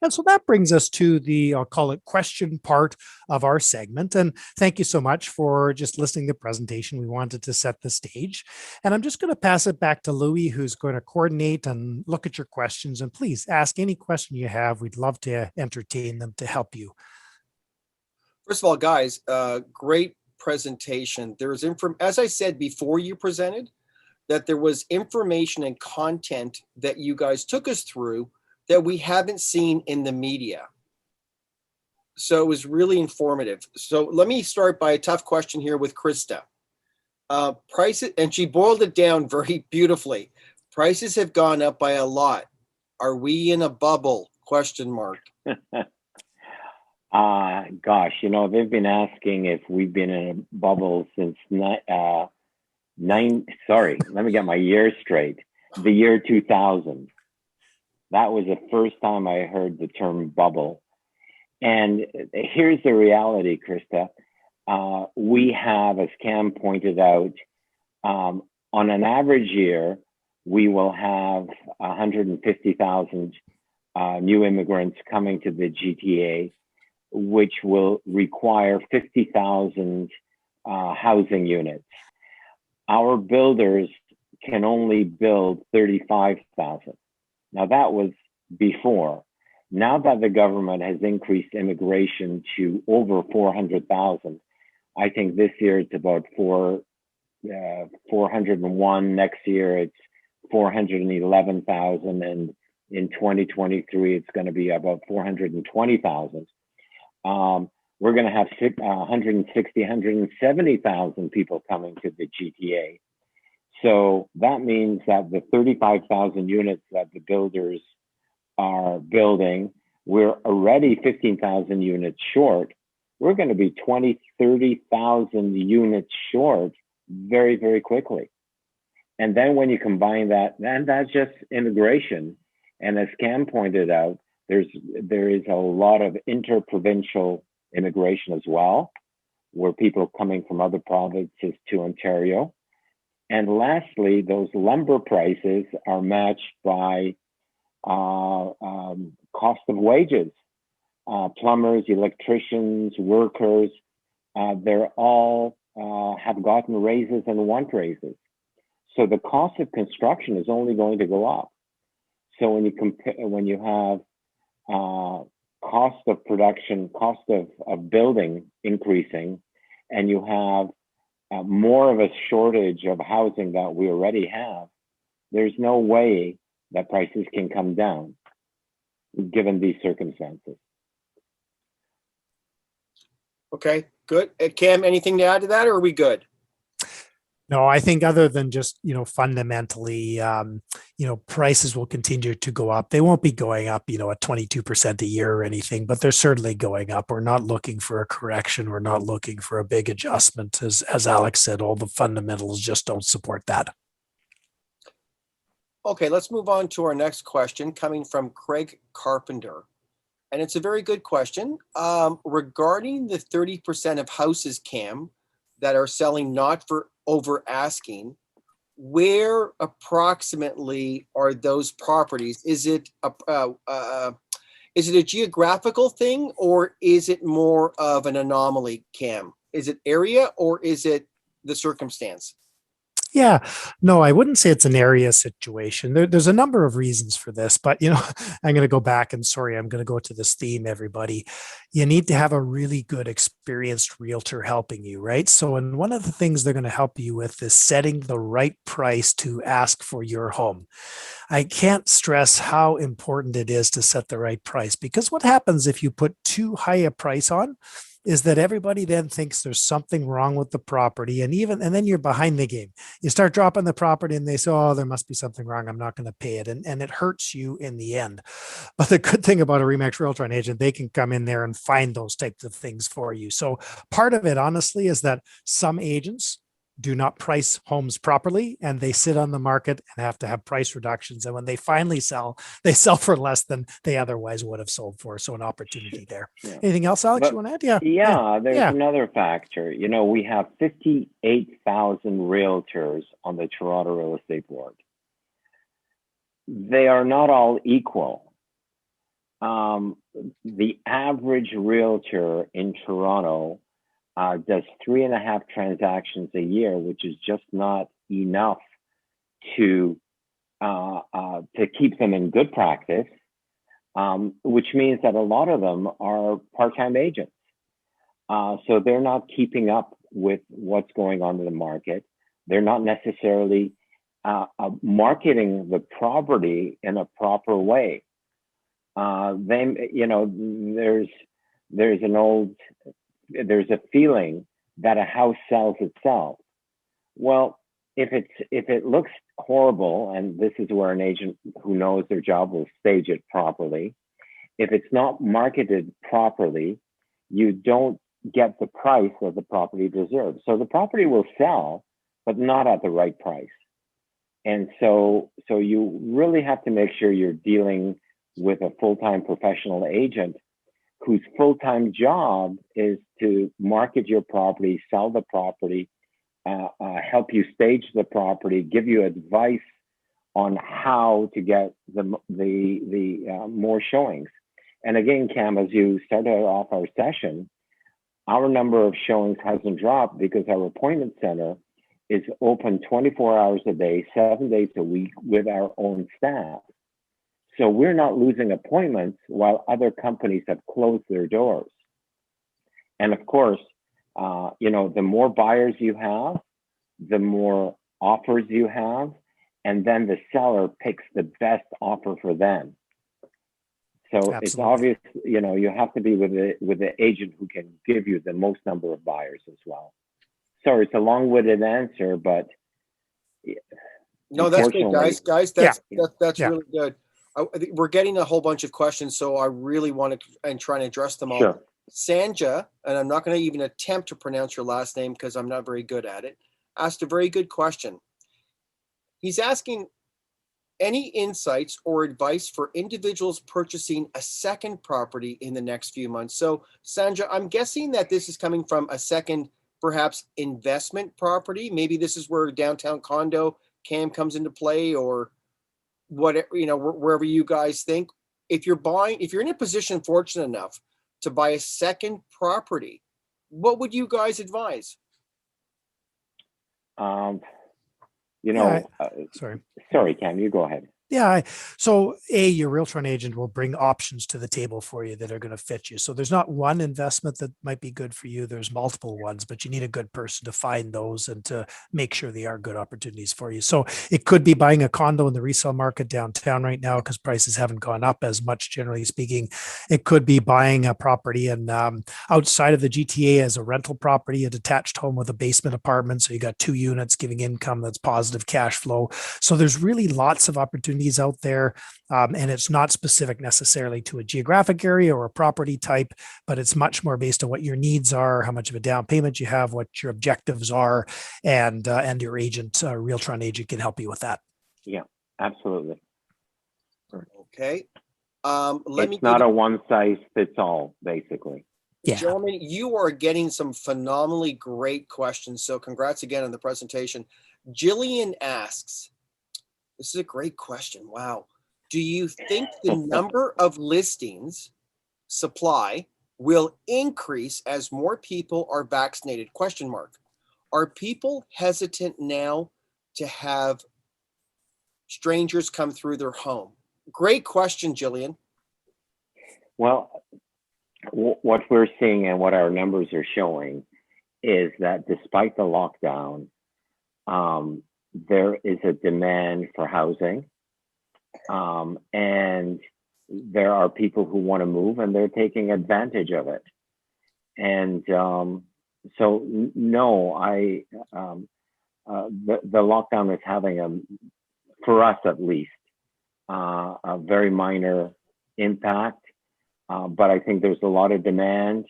[SPEAKER 3] And so that brings us to the, I'll call it question part of our segment. And thank you so much for just listening to the presentation. We wanted to set the stage. And I'm just going to pass it back to Louis, who's going to coordinate and look at your questions. And please ask any question you have. We'd love to entertain them to help you.
[SPEAKER 1] First of all, guys, great presentation. There's as I said before you presented, that there was information and content that you guys took us through that we haven't seen in the media. So it was really informative. So let me start by a tough question here with Krista. Prices, and she boiled it down very beautifully. Prices have gone up by a lot. Are we in a bubble? Question mark.
[SPEAKER 2] Gosh, they've been asking if we've been in a bubble since let me get my years straight. The year 2000. That was the first time I heard the term bubble. And here's the reality, Krista. We have, as Cam pointed out, on an average year, we will have 150,000 new immigrants coming to the GTA, which will require 50,000 housing units. Our builders can only build 35,000. Now, that was before. Now that the government has increased immigration to over 400,000, I think this year it's about 401. Next year it's 411,000, and in 2023 it's going to be about 420,000. We're going to have 160, 170,000 people coming to the GTA. So that means that the 35,000 units that the builders are building, we're already 15,000 units short. We're going to be 20, 30,000 units short very, very quickly. And then when you combine that, and that's just immigration. And as Cam pointed out, there is a lot of interprovincial immigration as well, where people are coming from other provinces to Ontario. And lastly, those lumber prices are matched by cost of wages. Plumbers, electricians, workers, they're all have gotten raises and want raises. So the cost of construction is only going to go up. So when you compare, when you have cost of production, cost of building increasing, and you have more of a shortage of housing that we already have, there's no way that prices can come down given these circumstances.
[SPEAKER 1] Okay, good. Cam, anything to add to that, or are we good?
[SPEAKER 3] No, I think other than just, fundamentally, prices will continue to go up. They won't be going up, at 22% a year or anything, but they're certainly going up. We're not looking for a correction. We're not looking for a big adjustment. As Alex said, all the fundamentals just don't support that.
[SPEAKER 1] Okay, let's move on to our next question coming from Craig Carpenter. And it's a very good question. Regarding the 30% of houses, Cam, that are selling not for over asking, where approximately are those properties? Is it a geographical thing, or is it more of an anomaly, Cam? Is it area, or is it the circumstance?
[SPEAKER 3] Yeah, no, I wouldn't say it's an area situation. There's a number of reasons for this, but I'm going to go back and sorry, I'm going to go to this theme, everybody. You need to have a really good, experienced realtor helping you, right? So, and one of the things they're going to help you with is setting the right price to ask for your home. I can't stress how important it is to set the right price, because what happens if you put too high a price on is that everybody then thinks there's something wrong with the property. And then you're behind the game. You start dropping the property and they say, oh, there must be something wrong. I'm not going to pay it. And it hurts you in the end. But the good thing about a RE/MAX Realtron agent, they can come in there and find those types of things for you. So part of it, honestly, is that some agents do not price homes properly, and they sit on the market and have to have price reductions. And when they finally sell, they sell for less than they otherwise would have sold for. So an opportunity there. Yeah. Anything else, Alex, you want to add?
[SPEAKER 2] There's another factor. We have 58,000 realtors on the Toronto Real Estate Board. They are not all equal. The average realtor in Toronto does 3.5 transactions a year, which is just not enough to keep them in good practice, which means that a lot of them are part-time agents. So they're not keeping up with what's going on in the market. They're not necessarily marketing the property in a proper way. There's a feeling that a house sells itself. Well, if it looks horrible, and this is where an agent who knows their job will stage it properly, if it's not marketed properly, you don't get the price that the property deserves. So the property will sell, but not at the right price. And so you really have to make sure you're dealing with a full-time professional agent whose full-time job is to market your property, sell the property, help you stage the property, give you advice on how to get the more showings. And again, Cam, as you started off our session, our number of showings hasn't dropped because our appointment center is open 24 hours a day, 7 days a week with our own staff. So we're not losing appointments while other companies have closed their doors. And of course, the more buyers you have, the more offers you have, and then the seller picks the best offer for them. So it's
[SPEAKER 3] Absolutely.
[SPEAKER 2] obvious, you have to be with the agent who can give you the most number of buyers as well. Sorry, it's a long-winded answer, but
[SPEAKER 1] No, that's good,
[SPEAKER 2] unfortunately,
[SPEAKER 1] guys.
[SPEAKER 3] Yeah.
[SPEAKER 1] That's
[SPEAKER 3] Yeah.
[SPEAKER 1] really good. We're getting a whole bunch of questions, so I really want to and try and address them all.
[SPEAKER 2] sure.
[SPEAKER 1] Sanja, and I'm not going to even attempt to pronounce your last name because I'm not very good at it, asked a very good question. He's asking any insights or advice for individuals purchasing a second property in the next few months. So, Sanja, I'm guessing that this is coming from a second, perhaps investment property. Maybe this is where downtown condo Cam comes into play, or whatever, wherever you guys think. If you're in a position fortunate enough to buy a second property, what would you guys advise?
[SPEAKER 2] Um,
[SPEAKER 3] Yeah. Sorry.
[SPEAKER 2] Sorry, Cam, you go ahead.
[SPEAKER 3] Yeah. So your Realtron agent will bring options to the table for you that are going to fit you. So there's not one investment that might be good for you. There's multiple ones, but you need a good person to find those and to make sure they are good opportunities for you. So it could be buying a condo in the resale market downtown right now because prices haven't gone up as much, generally speaking. It could be buying a property and outside of the GTA as a rental property, a detached home with a basement apartment. So you got 2 units giving income that's positive cash flow. So there's really lots of opportunities out there. And it's not specific necessarily to a geographic area or a property type, but it's much more based on what your needs are, how much of a down payment you have, what your objectives are, and your agent, Realtron agent, can help you with that.
[SPEAKER 2] Yeah, absolutely.
[SPEAKER 1] Okay. Let me
[SPEAKER 2] It's not a one size fits all, basically.
[SPEAKER 3] Yeah.
[SPEAKER 1] Gentlemen, you are getting some phenomenally great questions. So congrats again on the presentation. Jillian asks, this is a great question. Wow. Do you think the number of listings supply will increase as more people are vaccinated? Question mark. Are people hesitant now to have strangers come through their home? Great question, Jillian.
[SPEAKER 2] Well, what we're seeing and what our numbers are showing is that despite the lockdown, there is a demand for housing, and there are people who want to move and they're taking advantage of it. And so, no, the lockdown is having for us at least, a very minor impact. But I think there's a lot of demand.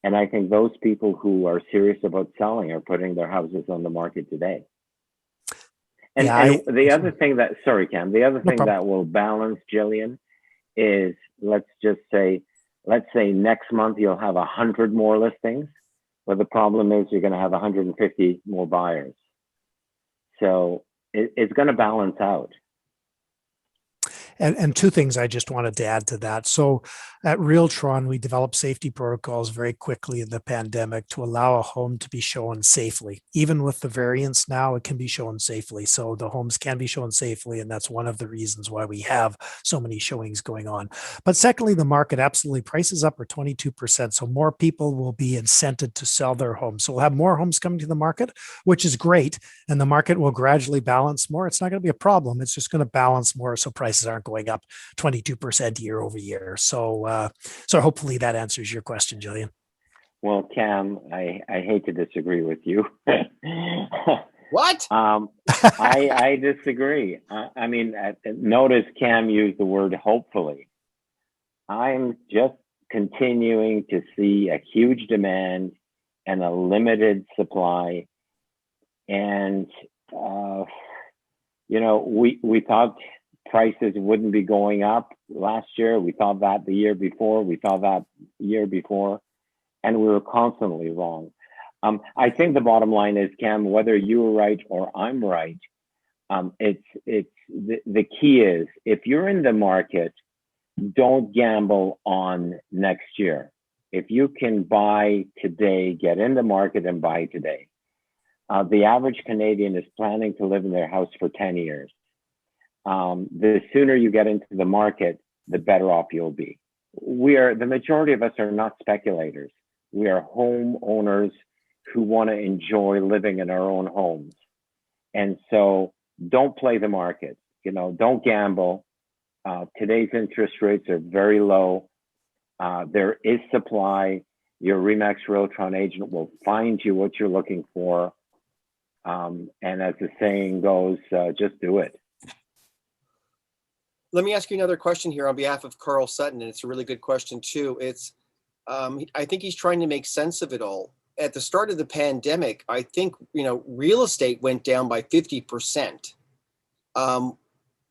[SPEAKER 2] And I think those people who are serious about selling are putting their houses on the market today. And, the other thing that, sorry, Cam, the other thing that will balance, Jillian, is let's say next month you'll have 100 more listings, but the problem is you're going to have 150 more buyers. So it's going to balance out.
[SPEAKER 3] And 2 things I just wanted to add to that. So at Realtron, we developed safety protocols very quickly in the pandemic to allow a home to be shown safely. Even with the variants now, it can be shown safely. So the homes can be shown safely. And that's one of the reasons why we have so many showings going on. But secondly, the market absolutely prices up are 22%. So more people will be incented to sell their homes. So we'll have more homes coming to the market, which is great. And the market will gradually balance more. It's not going to be a problem. It's just going to balance more. So prices aren't going up 22% year over year. So hopefully that answers your question, Jillian.
[SPEAKER 2] Well, Cam, I hate to disagree with you.
[SPEAKER 1] What?
[SPEAKER 2] I disagree. I mean, notice Cam used the word hopefully. I'm just continuing to see a huge demand and a limited supply. And, we thought prices wouldn't be going up last year. We thought that the year before. We thought that year before. And we were constantly wrong. I think the bottom line is, Cam, whether you're right or I'm right, it's the key is if you're in the market, don't gamble on next year. If you can buy today, get in the market and buy today. The average Canadian is planning to live in their house for 10 years. The sooner you get into the market, the better off you'll be. The majority of us are not speculators. We are homeowners who want to enjoy living in our own homes. And so don't play the market, don't gamble. Today's interest rates are very low. There is supply. Your Remax Realtron agent will find you what you're looking for. And as the saying goes, just do it.
[SPEAKER 1] Let me ask you another question here on behalf of Carl Sutton, and it's a really good question too. It's, I think he's trying to make sense of it all. At the start of the pandemic, I think, real estate went down by 50%.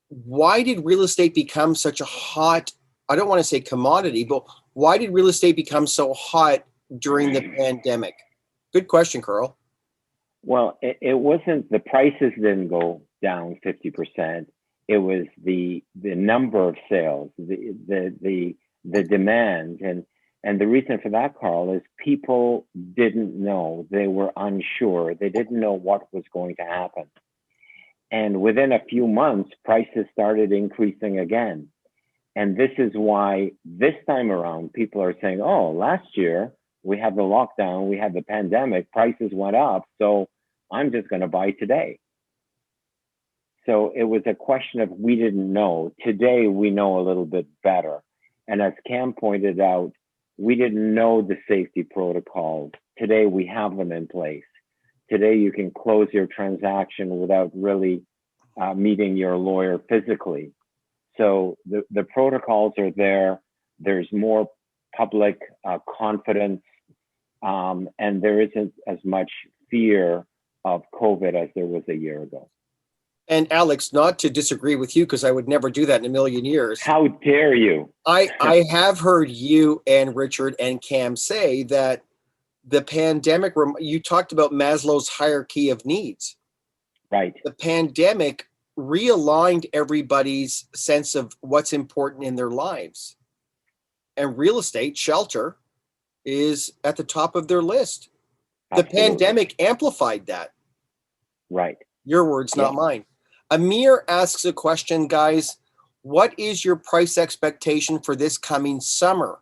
[SPEAKER 1] Why did real estate become such a hot, I don't want to say commodity, but why did real estate become so hot during the pandemic? Good question, Carl.
[SPEAKER 2] Well, it wasn't, the prices didn't go down 50%. It was the number of sales, the demand. And the reason for that, Carl, is people didn't know. They were unsure. They didn't know what was going to happen. And within a few months, prices started increasing again. And this is why this time around, people are saying, oh, last year we had the lockdown, we had the pandemic, prices went up, so I'm just going to buy today. So it was a question of we didn't know. Today, we know a little bit better. And as Cam pointed out, we didn't know the safety protocols. Today, we have them in place. Today, you can close your transaction without really meeting your lawyer physically. So the protocols are there. There's more public confidence, and there isn't as much fear of COVID as there was a year ago.
[SPEAKER 1] And Alex, not to disagree with you, because I would never do that in a million years.
[SPEAKER 2] How dare you?
[SPEAKER 1] I have heard you and Richard and Cam say that the pandemic, you talked about Maslow's hierarchy of needs.
[SPEAKER 2] Right.
[SPEAKER 1] The pandemic realigned everybody's sense of what's important in their lives. And real estate, shelter, is at the top of their list.
[SPEAKER 2] Absolutely.
[SPEAKER 1] The pandemic amplified that.
[SPEAKER 2] Right.
[SPEAKER 1] Your words, not mine. Amir asks a question, guys. What is your price expectation for this coming summer?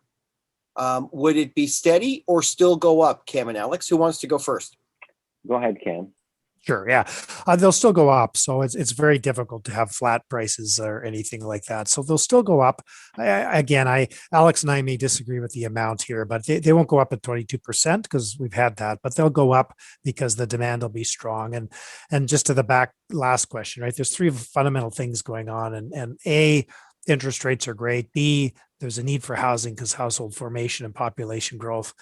[SPEAKER 1] Would it be steady or still go up? Cam and Alex, who wants to go first?
[SPEAKER 2] Go ahead, Cam.
[SPEAKER 3] Sure. Yeah. They'll still go up. So it's very difficult to have flat prices or anything like that. So they'll still go up. Alex and I may disagree with the amount here, but they won't go up at 22% because we've had that, but they'll go up because the demand will be strong. And just to the back last question, right? There's three fundamental things going on, and A, interest rates are great. B, there's a need for housing because household formation and population growth.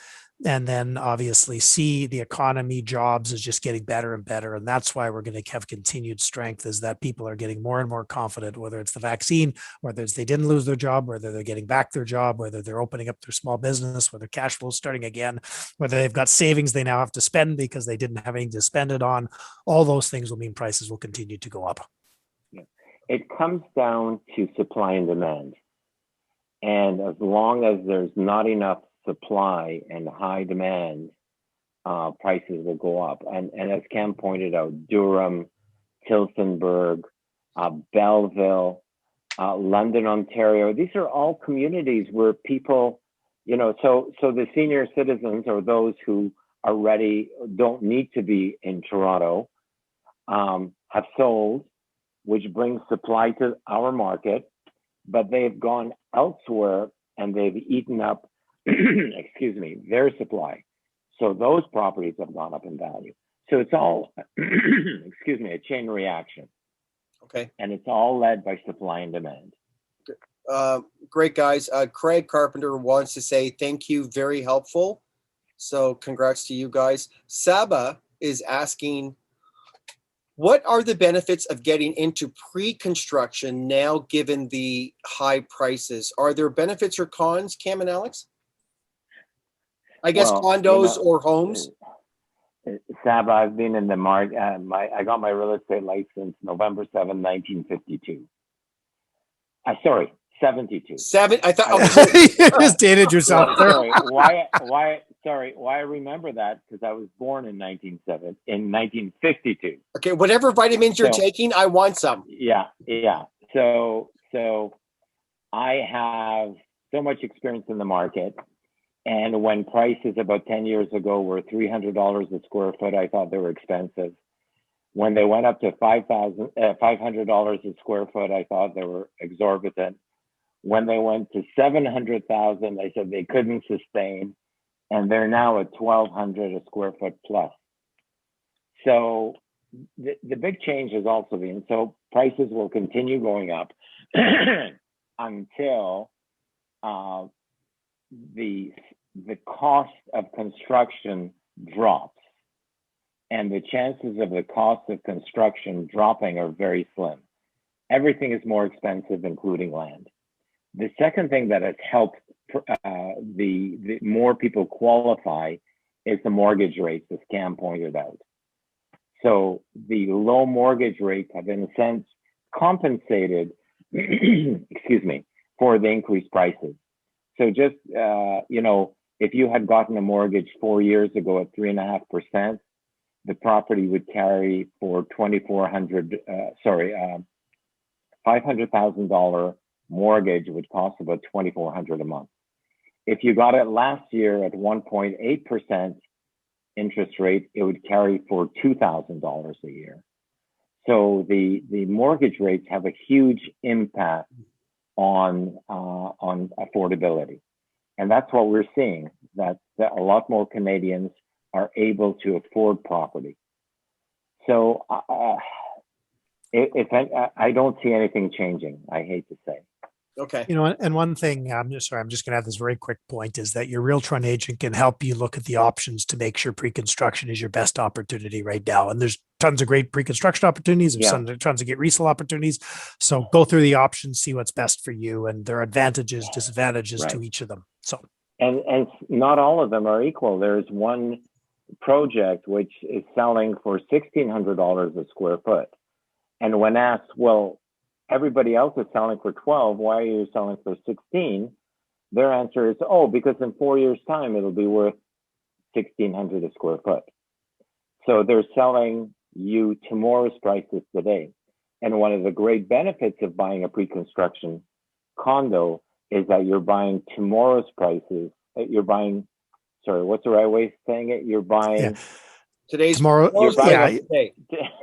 [SPEAKER 3] And then obviously C, the economy, jobs is just getting better and better. And that's why we're going to have continued strength, is that people are getting more and more confident, whether it's the vaccine, whether it's they didn't lose their job, whether they're getting back their job, whether they're opening up their small business, whether cash flow is starting again, whether they've got savings they now have to spend because they didn't have anything to spend it on. All those things will mean prices will continue to go up.
[SPEAKER 2] Yeah. It comes down to supply and demand. And as long as there's not enough supply and high demand, prices will go up. And as Cam pointed out, Durham, Tillsonburg, Belleville, London, Ontario, these are all communities where people, so the senior citizens or those who are ready, don't need to be in Toronto, have sold, which brings supply to our market, but they've gone elsewhere and they've eaten up their supply. So those properties have gone up in value. So it's all, a chain reaction.
[SPEAKER 1] Okay.
[SPEAKER 2] And it's all led by supply and demand.
[SPEAKER 1] Great, guys. Craig Carpenter wants to say thank you. Very helpful. So congrats to you guys. Saba is asking, what are the benefits of getting into pre-construction now, given the high prices? Are there benefits or cons, Cam and Alex? I guess condos or homes.
[SPEAKER 2] Sab, I've been in the market. I got my real estate license November 7, 1952. Sorry, 72.
[SPEAKER 1] I thought
[SPEAKER 3] You just dated yourself there.
[SPEAKER 2] Why I remember that, because I was born in 1952.
[SPEAKER 1] Okay, whatever vitamins you're taking, I want some.
[SPEAKER 2] Yeah. So I have so much experience in the market. And when prices about 10 years ago were $300 a square foot, I thought they were expensive. When they went up to $500 a square foot, I thought they were exorbitant. When they went to 700,000, I said they couldn't sustain, and they're now at 1,200 a square foot plus. So the big change has also been, so prices will continue going up until the cost of construction drops. And the chances of the cost of construction dropping are very slim. Everything is more expensive, including land. The second thing that has helped the more people qualify is the mortgage rates, as Cam pointed out. So the low mortgage rates have, in a sense, compensated, excuse me, for the increased prices. So just, if you had gotten a mortgage 4 years ago at 3.5%, the property would carry for $500,000 mortgage would cost about $2,400 a month. If you got it last year at 1.8% interest rate, it would carry for $2,000 a year. So the mortgage rates have a huge impact on affordability, and that's what we're seeing. That a lot more Canadians are able to afford property. So I don't see anything changing, I hate to say.
[SPEAKER 1] Okay.
[SPEAKER 3] And one thing, I'm just going to add this very quick point, is that your Realtron agent can help you look at the options to make sure pre-construction is your best opportunity right now. And there's tons of great pre-construction opportunities. There's tons of great resale opportunities. So go through the options, see what's best for you, and there are advantages, disadvantages to each of them. So,
[SPEAKER 2] and not all of them are equal. There's one project which is selling for $1,600 a square foot. And when asked, well, everybody else is selling for 12, why are you selling for 16? Their answer is, because in 4 years' time, it'll be worth $1,600 a square foot. So they're selling you tomorrow's prices today. And one of the great benefits of buying a pre-construction condo is that you're buying tomorrow's prices. You're buying, what's the right way of saying it? You're buying
[SPEAKER 3] tomorrow.
[SPEAKER 1] Today.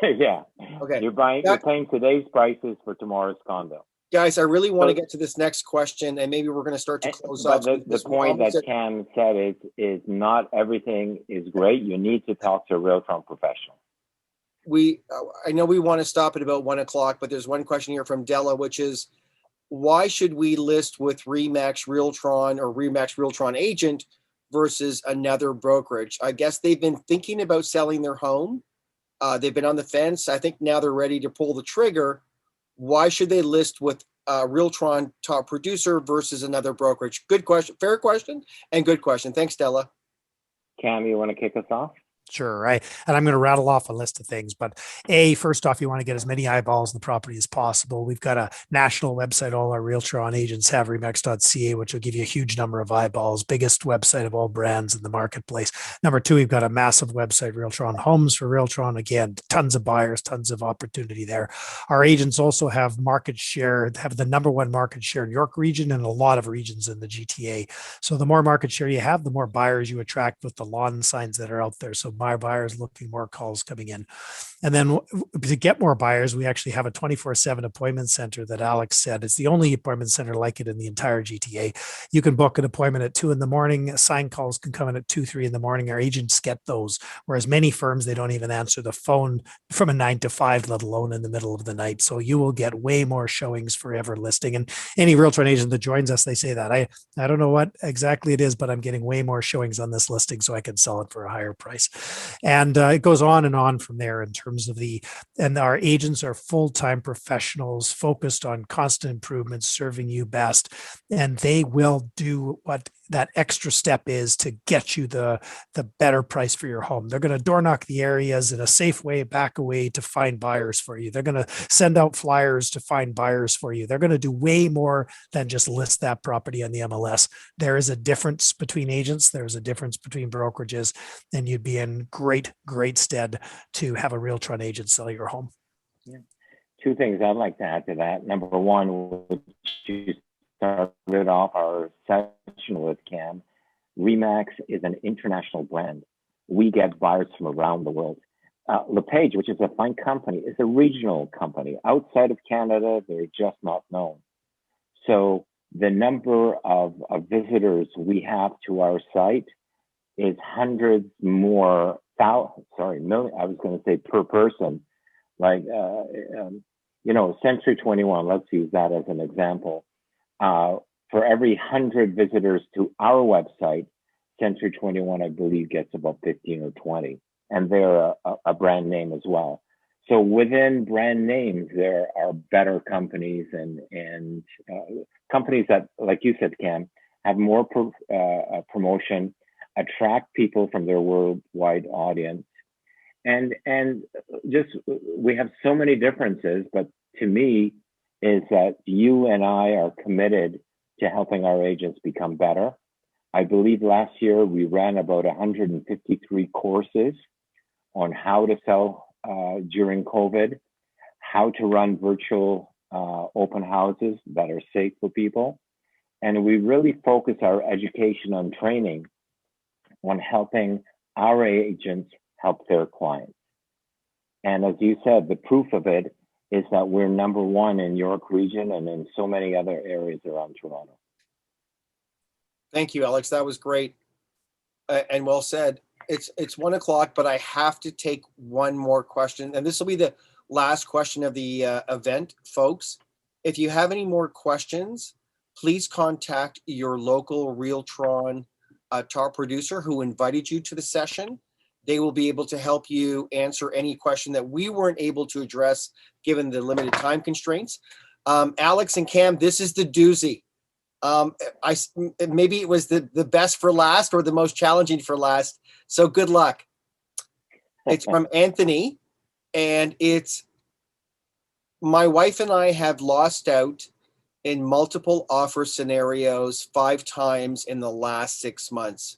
[SPEAKER 2] Yeah.
[SPEAKER 1] Okay.
[SPEAKER 2] You're paying today's prices for tomorrow's condo.
[SPEAKER 1] Guys, I really want to get to this next question, and maybe we're going to start to close off.
[SPEAKER 2] The point that Cam said is not everything is great. You need to talk to a Realtron professional.
[SPEAKER 1] I know we want to stop at about 1:00, but there's one question here from Della, which is, why should we list with Remax Realtron or Remax Realtron agent versus another brokerage? I guess they've been thinking about selling their home. They've been on the fence. I think now they're ready to pull the trigger. Why should they list with Realtron top producer versus another brokerage? Good question. Fair question and good question. Thanks, Stella.
[SPEAKER 2] Cam, you want to kick us off?
[SPEAKER 3] Sure. Right. And I'm going to rattle off a list of things, but first off, you want to get as many eyeballs on the property as possible. We've got a national website. All our Realtron agents have remax.ca, which will give you a huge number of eyeballs, biggest website of all brands in the marketplace. Number two, we've got a massive website, Realtron Homes for Realtron. Again, tons of buyers, tons of opportunity there. Our agents also have market share, have the number one market share in York region and a lot of regions in the GTA. So the more market share you have, the more buyers you attract with the lawn signs that are out there. So my buyers looking, more calls coming in. And then to get more buyers, we actually have a 24/7 appointment center that Alex said. It's the only appointment center like it in the entire GTA. You can book an appointment at 2 a.m. Sign calls can come in at 2, 3 a.m. Our agents get those, whereas many firms, they don't even answer the phone from a 9 to 5, let alone in the middle of the night. So you will get way more showings for every listing. And any Realtron agent that joins us, they say that. I don't know what exactly it is, but I'm getting way more showings on this listing so I can sell it for a higher price. And it goes on and on from there in terms of and our agents are full-time professionals focused on constant improvements, serving you best. And they will do what that extra step is to get you the better price for your home. They're going to door knock the areas in a safe way, back away to find buyers for you. They're going to send out flyers to find buyers for you. They're going to do way more than just list that property on the MLS. There is a difference between agents. There's a difference between brokerages, and you'd be in great stead to have a Realtron agent sell your home.
[SPEAKER 2] Yeah. Two things I'd like to add to that. Number one, which you started off our session with, Cam, Remax is an international brand. We get buyers from around the world. LePage, which is a fine company, is a regional company. Outside of Canada, they're just not known. So the number of visitors we have to our site is hundreds more, million, I was going to say per person. Like, Century 21, let's use that as an example. For every 100 visitors to our website, Century 21, I believe, gets about 15 or 20. And they're a brand name as well. So within brand names, there are better companies and companies that, like you said, Cam, have more promotion, attract people from their worldwide audience. And just, we have so many differences, but to me is that you and I are committed to helping our agents become better. I believe last year we ran about 153 courses on how to sell during COVID, how to run virtual open houses that are safe for people. And we really focus our education on training on helping our agents help their clients. And as you said, the proof of it is that we're number one in York region and in so many other areas around Toronto.
[SPEAKER 1] Thank you, Alex. That was great and well said. It's 1 o'clock, but I have to take one more question, and this will be the last question of the event, folks. If you have any more questions, please contact your local Realtron top producer who invited you to the session. They will be able to help you answer any question that we weren't able to address given the limited time constraints. Alex and Cam, this is the doozy. Maybe it was the best for last or the most challenging for last. So good luck. It's from Anthony, and it's, my wife and I have lost out in multiple offer scenarios 5 times in the last 6 months.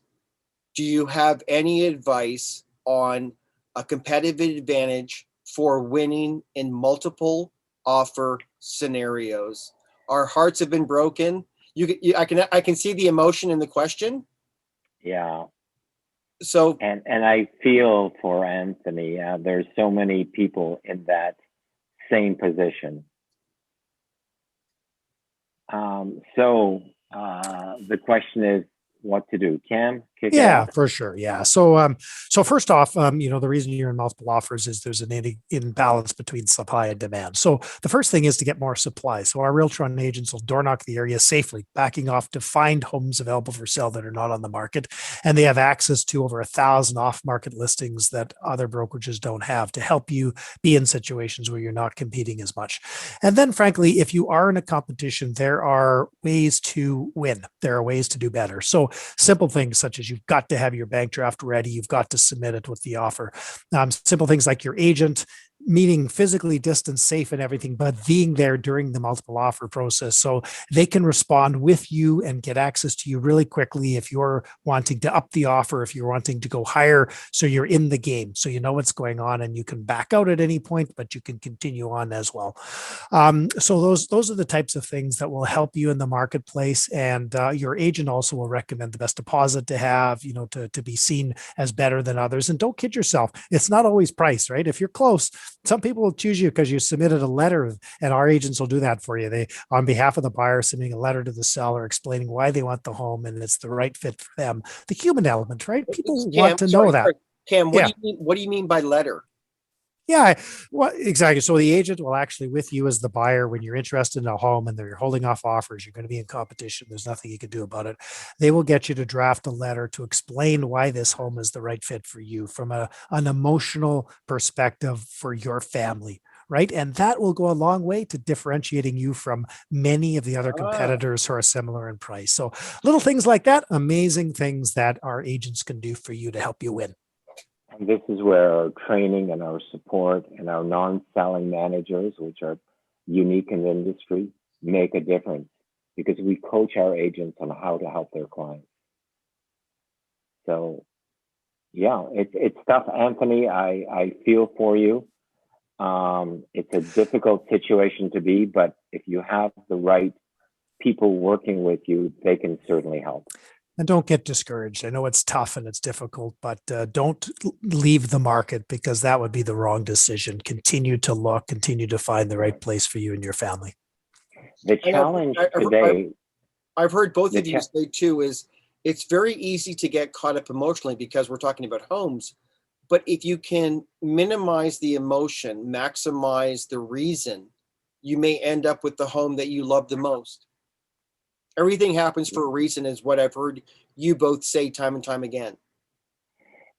[SPEAKER 1] Do you have any advice on a competitive advantage for winning in multiple offer scenarios? Our hearts have been broken. I can see the emotion in the question.
[SPEAKER 2] Yeah.
[SPEAKER 1] So
[SPEAKER 2] and I feel for Anthony. There's so many people in that same position. The question is what to do. Cam, kick it
[SPEAKER 3] Yeah,
[SPEAKER 2] off.
[SPEAKER 3] for sure. Yeah. So first off, the reason you're in multiple offers is there's an imbalance between supply and demand. So the first thing is to get more supply. So our Realtron agents will door knock the area safely, backing off to find homes available for sale that are not on the market. And they have access to over 1,000 off-market listings that other brokerages don't have to help you be in situations where you're not competing as much. And then frankly, if you are in a competition, there are ways to win. There are ways to do better. So simple things such as you've got to have your bank draft ready. You've got to submit it with the offer. Simple things like your agent meaning physically distance safe and everything, but being there during the multiple offer process so they can respond with you and get access to you really quickly if you're wanting to up the offer, if you're wanting to go higher, so you're in the game, so you know what's going on and you can back out at any point, but you can continue on as well. So those are the types of things that will help you in the marketplace, and your agent also will recommend the best deposit to have, to be seen as better than others. And don't kid yourself, it's not always price, right? If you're close, some people will choose you because you submitted a letter, and our agents will do that for you. They, on behalf of the buyer, submitting a letter to the seller explaining why they want the home and it's the right fit for them. The human element, right? People want to know that.
[SPEAKER 1] Cam, what do you mean by letter?
[SPEAKER 3] Yeah, well, exactly. So the agent will actually with you as the buyer when you're interested in a home and they're holding off offers. You're going to be in competition. There's nothing you can do about it. They will get you to draft a letter to explain why this home is the right fit for you from an emotional perspective for your family, right? And that will go a long way to differentiating you from many of the other competitors who are similar in price. So little things like that, amazing things that our agents can do for you to help you win.
[SPEAKER 2] And this is where our training and our support and our non-selling managers, which are unique in the industry, make a difference because we coach our agents on how to help their clients. So, yeah, it's tough, Anthony. I feel for you. It's a difficult situation to be, but if you have the right people working with you, they can certainly help.
[SPEAKER 3] And don't get discouraged. I know it's tough and it's difficult, but don't leave the market, because that would be the wrong decision. Continue to look, continue to find the right place for you and your family.
[SPEAKER 2] The
[SPEAKER 1] And
[SPEAKER 2] challenge today,
[SPEAKER 1] I've heard both
[SPEAKER 2] the
[SPEAKER 1] of you say too, is it's very easy to get caught up emotionally because we're talking about homes. But if you can minimize the emotion, maximize the reason, you may end up with the home that you love the most. Everything happens for a reason, is what I've heard you both say time and time again.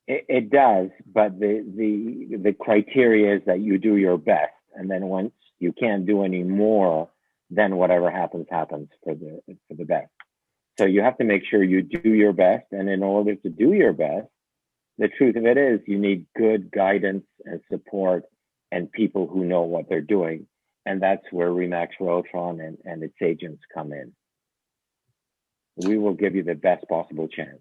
[SPEAKER 2] it does, but the criteria is that you do your best, and then once you can't do any more, then whatever happens for the best. So you have to make sure you do your best, and in order to do your best, the truth of it is you need good guidance and support and people who know what they're doing, and that's where Remax Realtron and its agents come in. We will give you the best possible chance.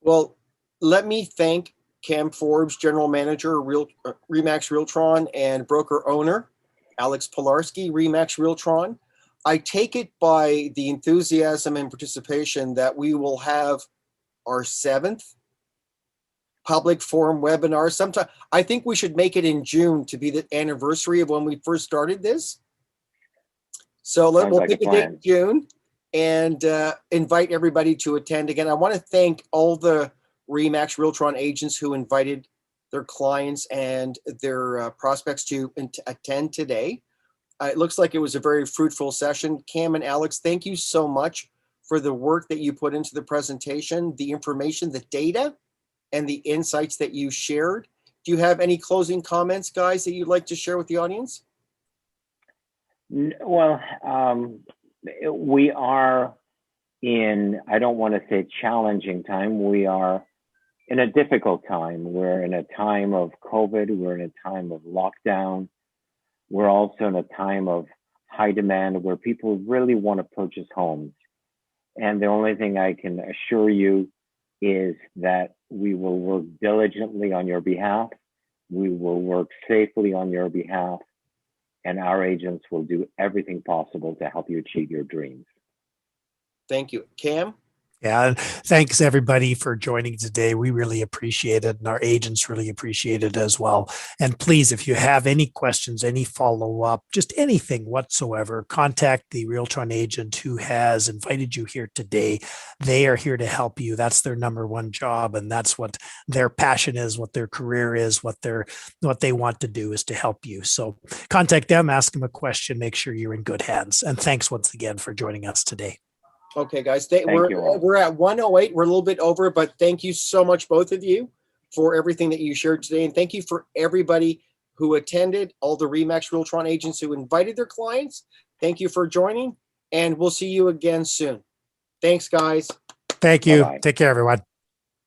[SPEAKER 1] Well, let me thank Cam Forbes, General Manager, Remax Realtron, and broker owner, Alex Pilarski, Remax Realtron. I take it by the enthusiasm and participation that we will have our 7th public forum webinar sometime. I think we should make it in June to be the anniversary of when we first started this. So we'll pick a date in June and invite everybody to attend. Again, I want to thank all the Remax Realtron agents who invited their clients and their prospects to attend today. It looks like it was a very fruitful session. Cam and Alex, thank you so much for the work that you put into the presentation, the information, the data, and the insights that you shared. Do you have any closing comments, guys, that you'd like to share with the audience?
[SPEAKER 2] Well, we are in, I don't want to say challenging time. We are in a difficult time. We're in a time of COVID. We're in a time of lockdown. We're also in a time of high demand where people really want to purchase homes. And the only thing I can assure you is that we will work diligently on your behalf. We will work safely on your behalf. And our agents will do everything possible to help you achieve your dreams.
[SPEAKER 1] Thank you. Cam?
[SPEAKER 3] Yeah, thanks everybody for joining today. We really appreciate it, and our agents really appreciate it as well. And please, if you have any questions, any follow-up, just anything whatsoever, contact the Realtron agent who has invited you here today. They are here to help you. That's their number one job, and that's what their passion is, what their career is, what they want to do is to help you. So contact them, ask them a question, make sure you're in good hands. And thanks once again for joining us today.
[SPEAKER 1] Okay, guys, we're at 1:08. We're a little bit over, but thank you so much, both of you, for everything that you shared today. And thank you for everybody who attended, all the Remax Realtron agents who invited their clients. Thank you for joining, and we'll see you again soon. Thanks, guys.
[SPEAKER 3] Thank you.
[SPEAKER 2] Bye-bye.
[SPEAKER 3] Take care, everyone.